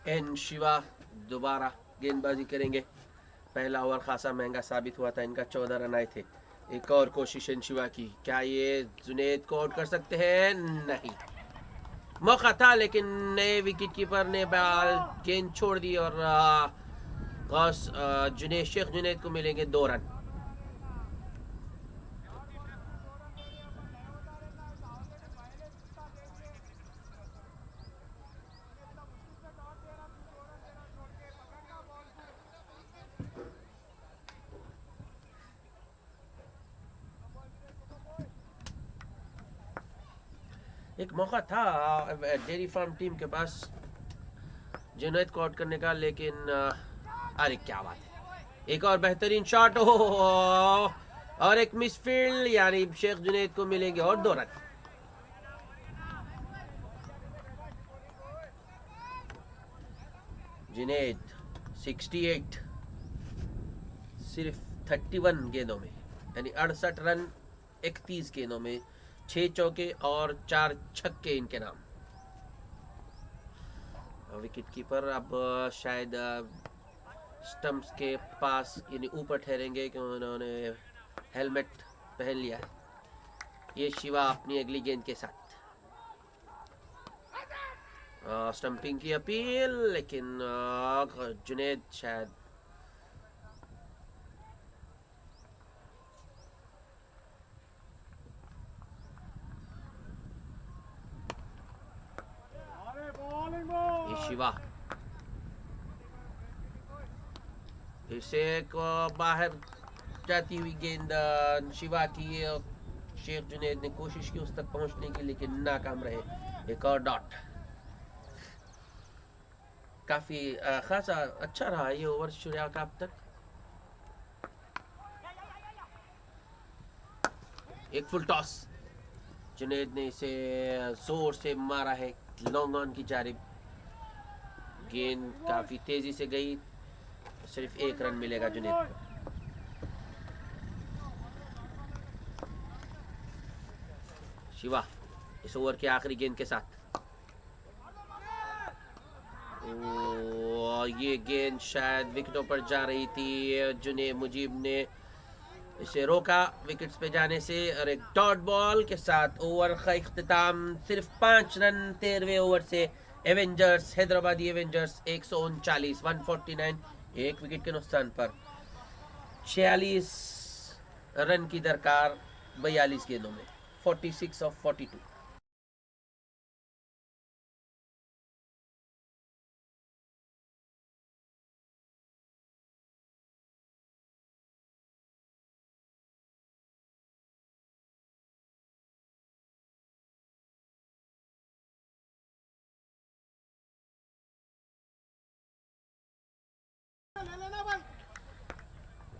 N Shiva दोबारा गेंदबाजी करेंगे। पहला ओवर खासा महंगा साबित हुआ था, इनका 14 रन आए थे। एक और कोशिश एन शिवा की, क्या ये जुनैद को आउट कर सकते हैं? नहीं, मौका था लेकिन नए विकेट कीपर ने बॉल गेंद छोड़ दी, और जुनैद शेख जुनैद को मिलेंगे 2 रन। एक मौका था डेयरी फार्म टीम के पास जुनैद को आउट करने का, लेकिन अरे क्या बात है, एक और बेहतरीन शॉट हो, और एक मिसफील्ड, यानी शेख जुनैद को मिलेंगे और 2 रन। जुनैद 68 सिर्फ 31 गेंदों में, यानी 68 रन 31 गेंदों में, 6 चौके और 4 छक्के इनके नाम। विकेट कीपर अब शायद स्टंप्स के पास यानी ऊपर ठहरेंगे, क्योंकि उन्होंने हेलमेट पहन लिया है। ये शिवा अपनी अगली गेंद के साथ स्टंपिंग की अपील, लेकिन जुनैद शायद शिवा फिर से एक बाहर जाती हुई गेंद शिवा की, शेख जुनैद ने कोशिश की उस तक पहुंचने की, लेकिन नाकाम रहे। एक और डॉट, काफ़ी खासा अच्छा रहा ये ओवर शुरू का अब तक। एक फुल टॉस, जुनेद ने इसे जोर से मारा है लॉन्ग ऑन की जानिब। गेंद काफ़ी तेज़ी से गई, सिर्फ एक रन मिलेगा जुनेद को। शिवा इस ओवर के आखिरी गेंद के साथ, ये गेंद शायद विकेटों पर जा रही थी। जुनेद मुजीब ने इसे रोका विकेट्स पे जाने से, और एक डॉट बॉल के साथ ओवर का इख्तिताम। सिर्फ 5 रन 13वें ओवर से एवेंजर्स, हैदराबादी एवेंजर्स 139 149, एक विकेट के नुकसान पर 46 रन की दरकार 42 गेंदों में, 46 ऑफ 42।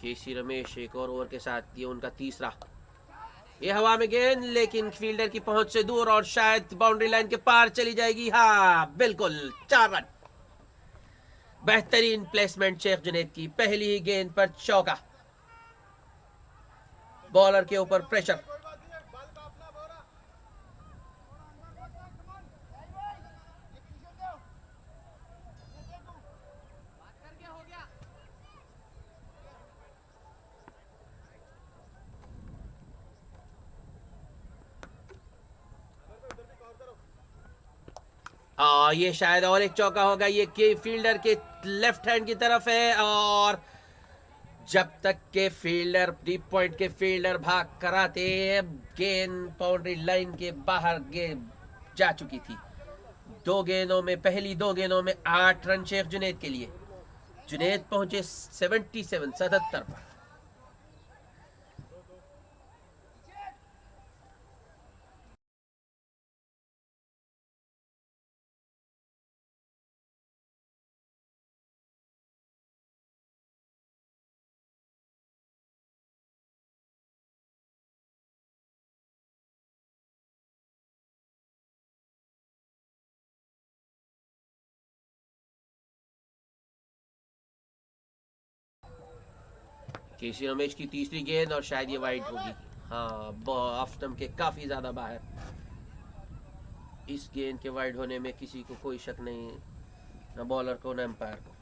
केसी रमेश एक और ओवर के साथ, ये उनका तीसरा। ये हवा में गेंद, लेकिन फील्डर की पहुंच से दूर और शायद बाउंड्री लाइन के पार चली जाएगी। हाँ बिल्कुल, 4 रन। बेहतरीन प्लेसमेंट शेख जुनेद की, पहली ही गेंद पर चौका। बॉलर के ऊपर प्रेशर। ये शायद और एक चौका होगा। ये के फील्डर के लेफ्ट हैंड की तरफ है, और जब तक के फील्डर, डीप पॉइंट के फील्डर भाग कराते, गेंद बाउंड्री लाइन के बाहर गेंद जा चुकी थी। पहली दो गेंदों में 8 रन शेख जुनेद के लिए। जुनेद पहुंचे 77 पर। केसी रमेश की तीसरी गेंद, और शायद ये वाइड होगी। हाँ, ऑफ स्टंप के काफी ज्यादा बाहर। इस गेंद के वाइड होने में किसी को कोई शक नहीं, न बॉलर को न एम्पायर को।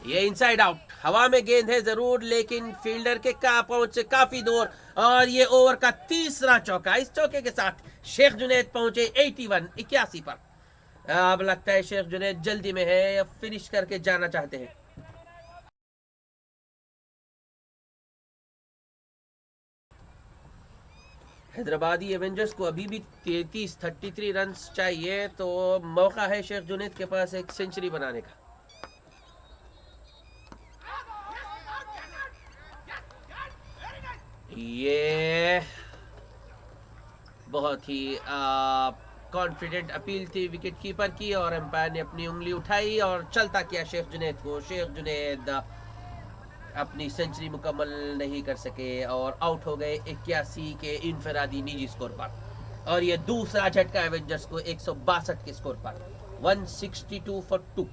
ये इनसाइड आउट, हवा में गेंद है जरूर, लेकिन फील्डर के पहुंच से काफी दूर, और ये ओवर का तीसरा चौका। इस चौके के साथ शेख जुनेद पहुंचे 81 पर। अब लगता है शेख जुनेद जल्दी में है, या फिनिश करके जाना चाहते हैं। हैदराबादी एवेंजर्स को अभी भी 33 रन चाहिए, तो मौका है शेख जुनेद के पास एक सेंचुरी बनाने का। ये बहुत ही कॉन्फिडेंट अपील थी विकेट कीपर की, और एम्पायर ने अपनी उंगली उठाई और चलता किया शेख जुनेद को। शेख जुनेद अपनी सेंचुरी मुकम्मल नहीं कर सके और आउट हो गए 81 के इनफरादी निजी स्कोर पर, और ये दूसरा झटका एवेंजर्स को 162 के स्कोर पर, 162 फॉर 2।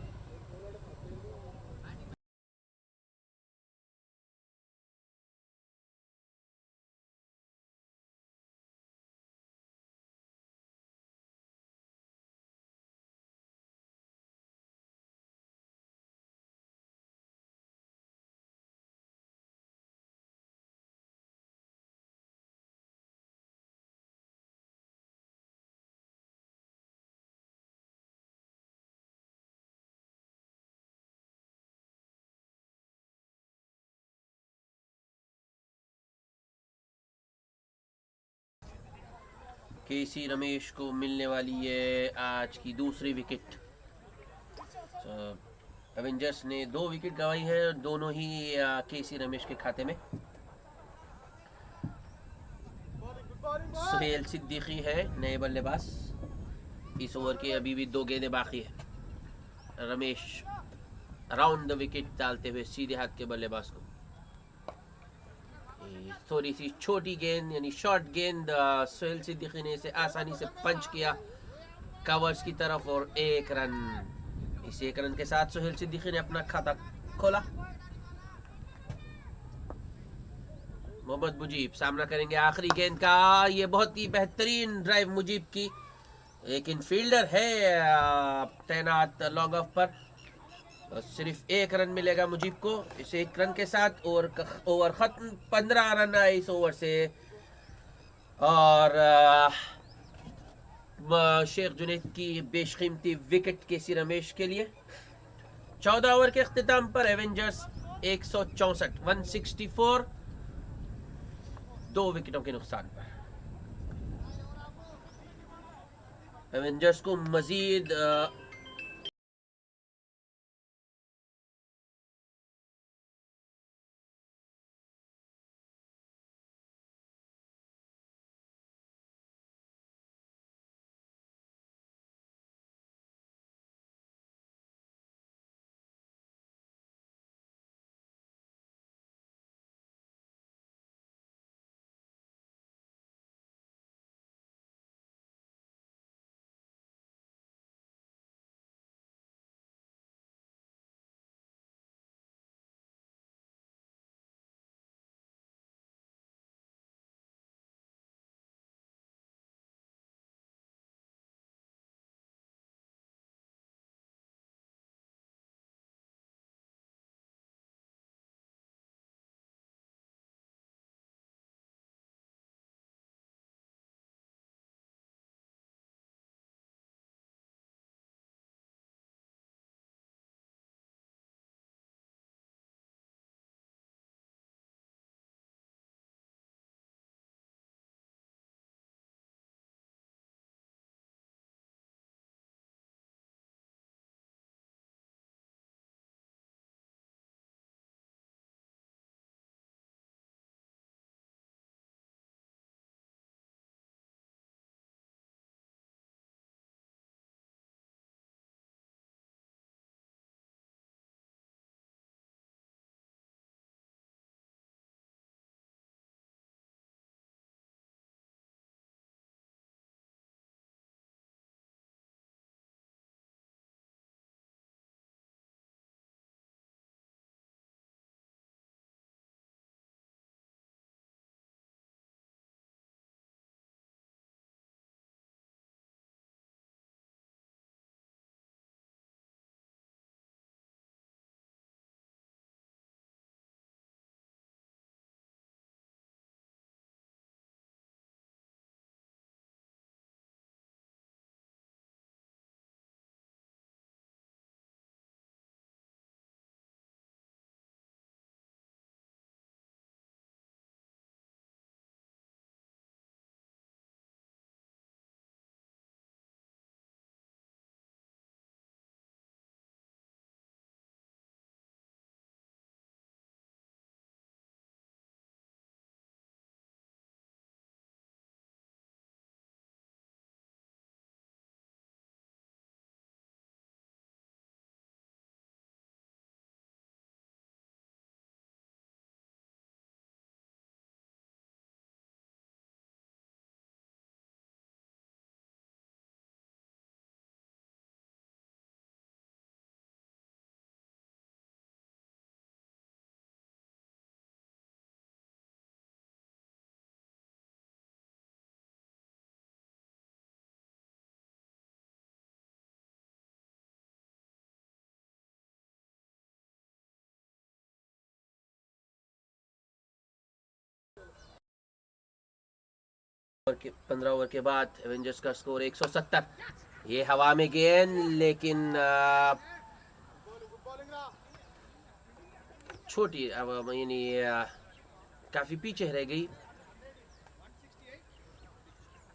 केसी रमेश को मिलने वाली है आज की दूसरी विकेट। एवेंजर्स ने 2 विकेट गंवाई है, दोनों ही केसी रमेश के खाते में। सुहेल सिद्दीकी है नए बल्लेबाज। इस ओवर के अभी भी 2 गेंदें बाकी है। रमेश अराउंड द विकेट डालते हुए सीधे हाथ के बल्लेबाज को। थोड़ी सी छोटी गेंद यानी शॉर्ट गेंद सोहेल सिद्दीकी ने इसे आसानी से पंच किया कवर्स की तरफ और 1 रन। इस 1 रन के साथ सोहेल सिद्दीकी ने अपना खाता खोला। मोहम्मद मुजीब सामना करेंगे आखिरी गेंद का। ये बहुत ही बेहतरीन ड्राइव मुजीब की। एक इनफील्डर है तैनात लॉन्ग ऑफ पर। सिर्फ 1 रन मिलेगा मुजीब को इस 1 रन के साथ। ओवर खत्म। 15 रन आए इस ओवर से और शेख जुनैद की बेशकीमती विकेट केसी रमेश के लिए। 14 ओवर के अख्तिताम पर एवेंजर्स 164 164 2 विकेटों के नुकसान पर। एवेंजर्स को मजीद ओवर के 15 ओवर के बाद एवेंजर्स का स्कोर 170। ये हवा में गेंद लेकिन छोटी यानी काफी पीछे रह गई।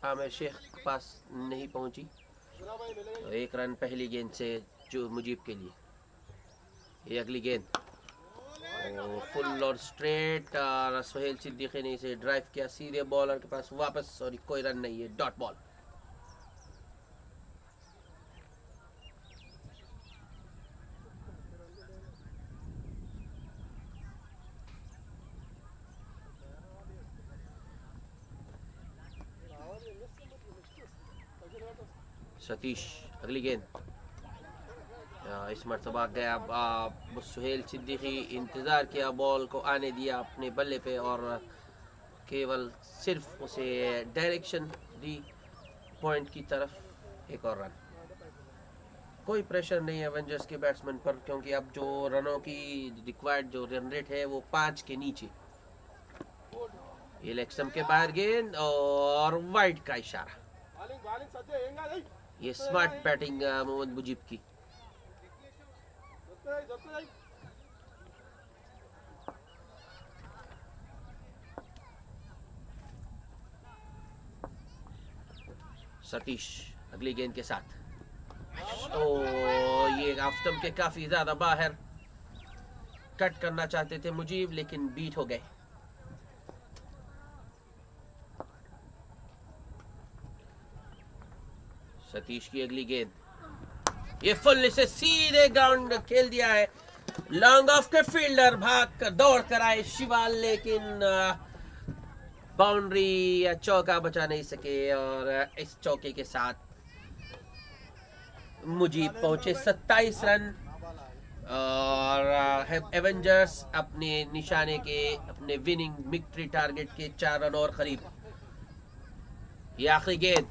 आमिर शेख के पास नहीं पहुंची। तो 1 रन पहली गेंद से जो मुजीब के लिए। ये अगली गेंद फुल और स्ट्रेट और सोहेल सिद्दीकी ने इसे ड्राइव किया सीधे बॉलर के पास वापस और कोई रन नहीं है। Dot ball. सतीश अगली गेंद, इस मरतबा गया सुहेल सिद्दीकी, इंतज़ार किया, बॉल को आने दिया अपने बल्ले पे और केवल सिर्फ उसे डायरेक्शन दी पॉइंट की तरफ। एक और रन, कोई प्रेशर नहीं है एवेंजर्स के बैट्समैन पर, क्योंकि अब जो रनों की रिक्वायर्ड जो रन रेट है वो 5 के नीचे। ये लेग स्टंप के बाहर गेंद और वाइड का इशारा। ये स्मार्ट बैटिंग मोहम्मद मुजीब की। सतीश अगली गेंद के साथ, ये ऑफ स्टंप के काफी ज्यादा बाहर, कट करना चाहते थे मुजीब लेकिन बीट हो गए। सतीश की अगली गेंद, ये फुल से सीधे ग्राउंड खेल दिया है। लॉन्ग ऑफ के फील्डर भाग कर दौड़ कर आए शिवाल, लेकिन बाउंड्री या चौका बचा नहीं सके और इस चौके के साथ मुजीब पहुंचे 27 रन और एवेंजर्स अपने निशाने के, अपने विनिंग विक्ट्री टारगेट के 4 रन और करीब। ये आखिरी गेंद,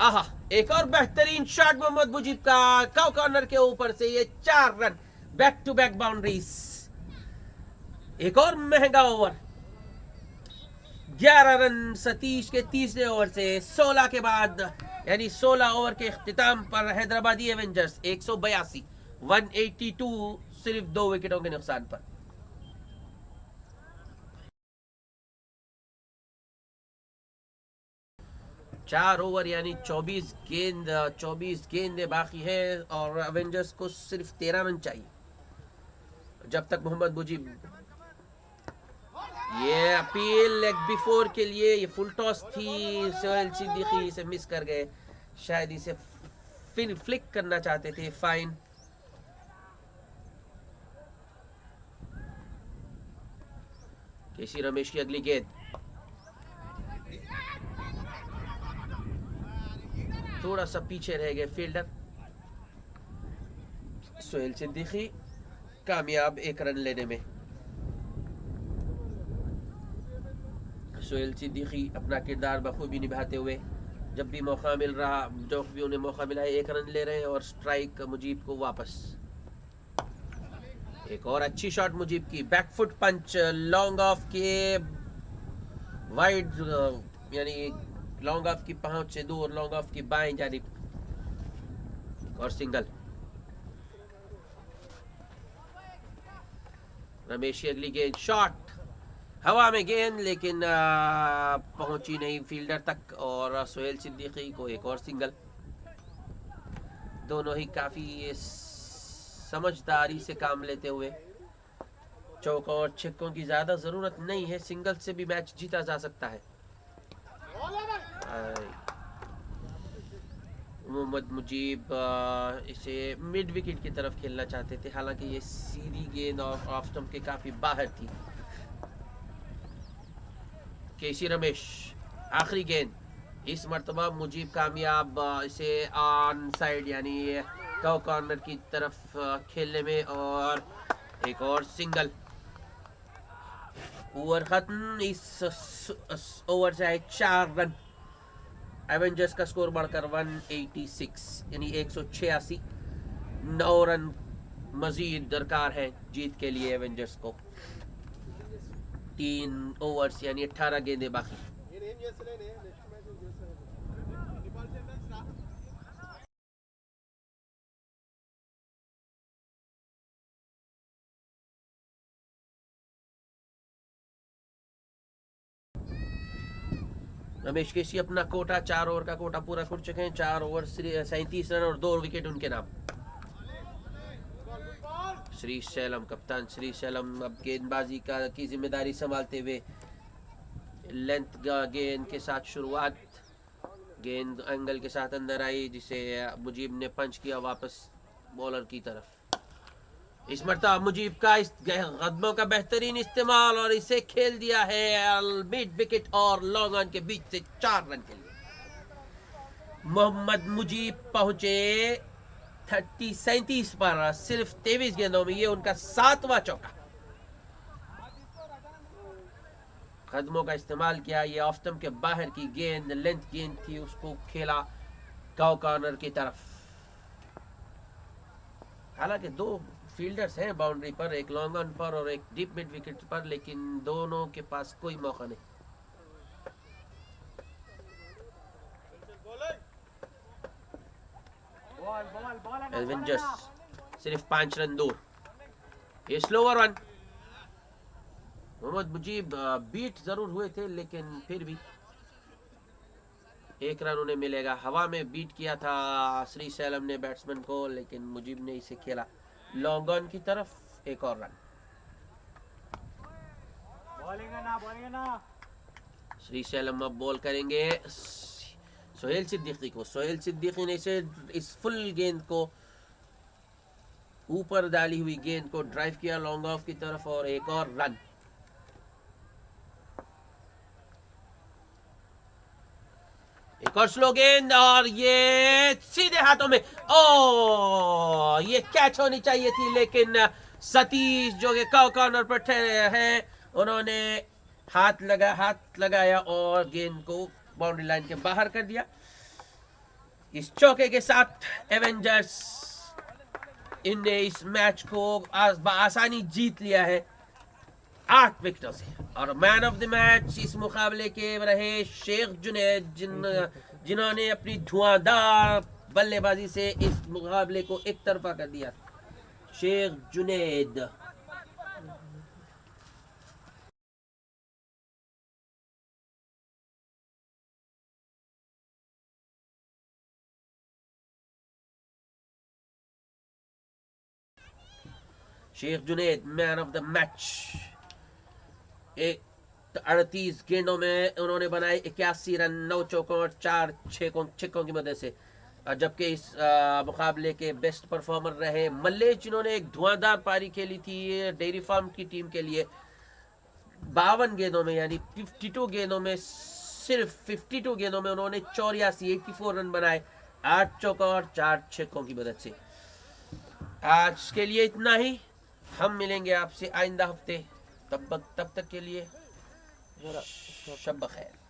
आहा, एक और बेहतरीन शॉट मोहम्मद मुजीब का काउ कॉर्नर के ऊपर से। ये 4 run, back to back boundaries. एक और महंगा ओवर, 11 रन सतीश के तीसरे ओवर से। 16 के बाद यानी 16 ओवर के इख्तिताम पर हैदराबादी एवेंजर्स 182, 182 सिर्फ 2 विकेटों के नुकसान पर। चार ओवर यानी 24 गेंदें बाकी है और एवेंजर्स को सिर्फ 13 रन चाहिए। जब तक मोहम्मद मुजीब, ये अपील लेग बिफोर के लिए, ये फुल टॉस थी, सुहेल सिद्दीकी इसे मिस कर गए, शायद इसे फ्लिक करना चाहते थे, फाइन। केसी रमेश की अगली गेंद, थोड़ा सा पीछे रह गए फील्डर। सुहेल सिद्दीकी कामयाब 1 रन लेने में। सुहेल सिद्दीकी अपना किरदार बखूबी निभाते हुए, जब भी मौका मिल रहा, जो भी उन्हें मौका मिला है, 1 रन ले रहे हैं और स्ट्राइक मुजीब को वापस। एक और अच्छी शॉट मुजीब की, बैकफुट पंच, लॉन्ग ऑफ के वाइड, यानी लॉन्ग ऑफ की पहुंच से दूर, लॉन्ग ऑफ की बाएं जानिब और सिंगल। रमेश की अगली गेंद, शॉट, हवा में गेंद लेकिन पहुंची नहीं फील्डर तक और सुहेल सिद्दीकी को एक और सिंगल। दोनों ही काफी समझदारी से काम लेते हुए, चौकों और छक्कों की ज्यादा जरूरत नहीं है, सिंगल से भी मैच जीता जा सकता है। मोहम्मद मुजीब इसे मिड विकेट की तरफ खेलना चाहते थे, हालांकि ये सीधी गेंद और ऑफ स्टंप के काफी बाहर थी। केसी रमेश आखिरी गेंद, इस मर्तबा मुजीब कामयाब इसे ऑन साइड यानी काउ कॉर्नर की तरफ खेलने में और एक और सिंगल। ओवर खत्म, इस ओवर से आए 4 रन। एवेंजर्स का स्कोर बढ़कर 186 यानी 186, 9 रन मजीद दरकार है जीत के लिए एवेंजर्स को। 3 ओवर्स यानी 18 गेंदें बाकी। रमेश केसी अपना कोटा, 4 ओवर का कोटा पूरा कर चुके हैं। 4 ओवर 37 रन और 2 विकेट उनके नाम। श्री शैलम, कप्तान श्री शैलम अब गेंदबाजी की जिम्मेदारी संभालते हुए, लेंथ गेंद के साथ शुरुआत, गेंद एंगल के साथ अंदर आई जिसे मुजीब ने पंच किया वापस बॉलर की तरफ। इस मरतबा मुजीब का इस कदमों का बेहतरीन इस्तेमाल और इसे खेल दिया है मिड विकेट और लॉन्ग ऑन के बीच से 4 रन के लिए। मोहम्मद मुजीब पहुंचे 37 पर, सिर्फ 23 गेंदों में ये उनका 7वां चौका। कदमों का इस्तेमाल किया, ये ऑफ स्टंप के बाहर की गेंद, लेंथ गेंद थी, उसको खेला काउ कॉर्नर की तरफ। हालांकि दो फील्डर्स हैं बाउंड्री पर, एक लॉन्ग ऑन पर और एक डीप मिड विकेट पर, लेकिन दोनों के पास कोई मौका नहीं। एवेंजर्स सिर्फ 5 रन दूर। ये slower one. Mohammad Mujeeb beat जरूर हुए थे, लेकिन फिर भी 1 रन उन्हें मिलेगा। हवा में बीट किया था श्री सैलम ने बैट्समैन को, लेकिन मुजीब ने इसे खेला लॉन्ग ऑन की तरफ। 1 और रन। श्री सैलम अब बॉल करेंगे सोहेल सिद्दीकी को। सोहेल सिद्दीकी ने इसे इस फुल गेंद को, ऊपर डाली हुई गेंद को ड्राइव किया लॉन्ग ऑफ की तरफ और 1 और रन। एक और स्लो गेंद और ये सीधे हाथों में। ओ, ये कैच होनी चाहिए थी, लेकिन सतीश जो कि काउ कॉर्नर पर ठहरे हैं, उन्होंने हाथ लगाया और गेंद को बाउंड्री लाइन के बाहर कर दिया। इस चौके के साथ एवेंजर्स इनने इस मैच को आसानी जीत लिया है 8 विकेटों से। और मैन ऑफ द मैच इस मुकाबले के रहे शेख जुनैद, जिन्होंने अपनी धुआंधार बल्लेबाजी से इस मुकाबले को एक तरफा कर दिया। Sheikh Junaid. Sheikh Junaid man of the match. 38 गेंदों में उन्होंने बनाए 81 रन, 9 चौकों और 4 छक्कों की मदद से। जबकि इस मुकाबले के बेस्ट परफॉर्मर रहे मल्लेश, जिन्होंने एक धुआंधार पारी खेली थी डेयरी फार्म की टीम के लिए। 52 गेंदों में, यानी 52 गेंदों में, सिर्फ 52 गेंदों में उन्होंने 84 रन बनाए, 8 चौकों और 4 छक्कों की मदद से। आज के लिए इतना ही। हम मिलेंगे आपसे आइंदा हफ्ते। तब तक के लिए शब बखैर।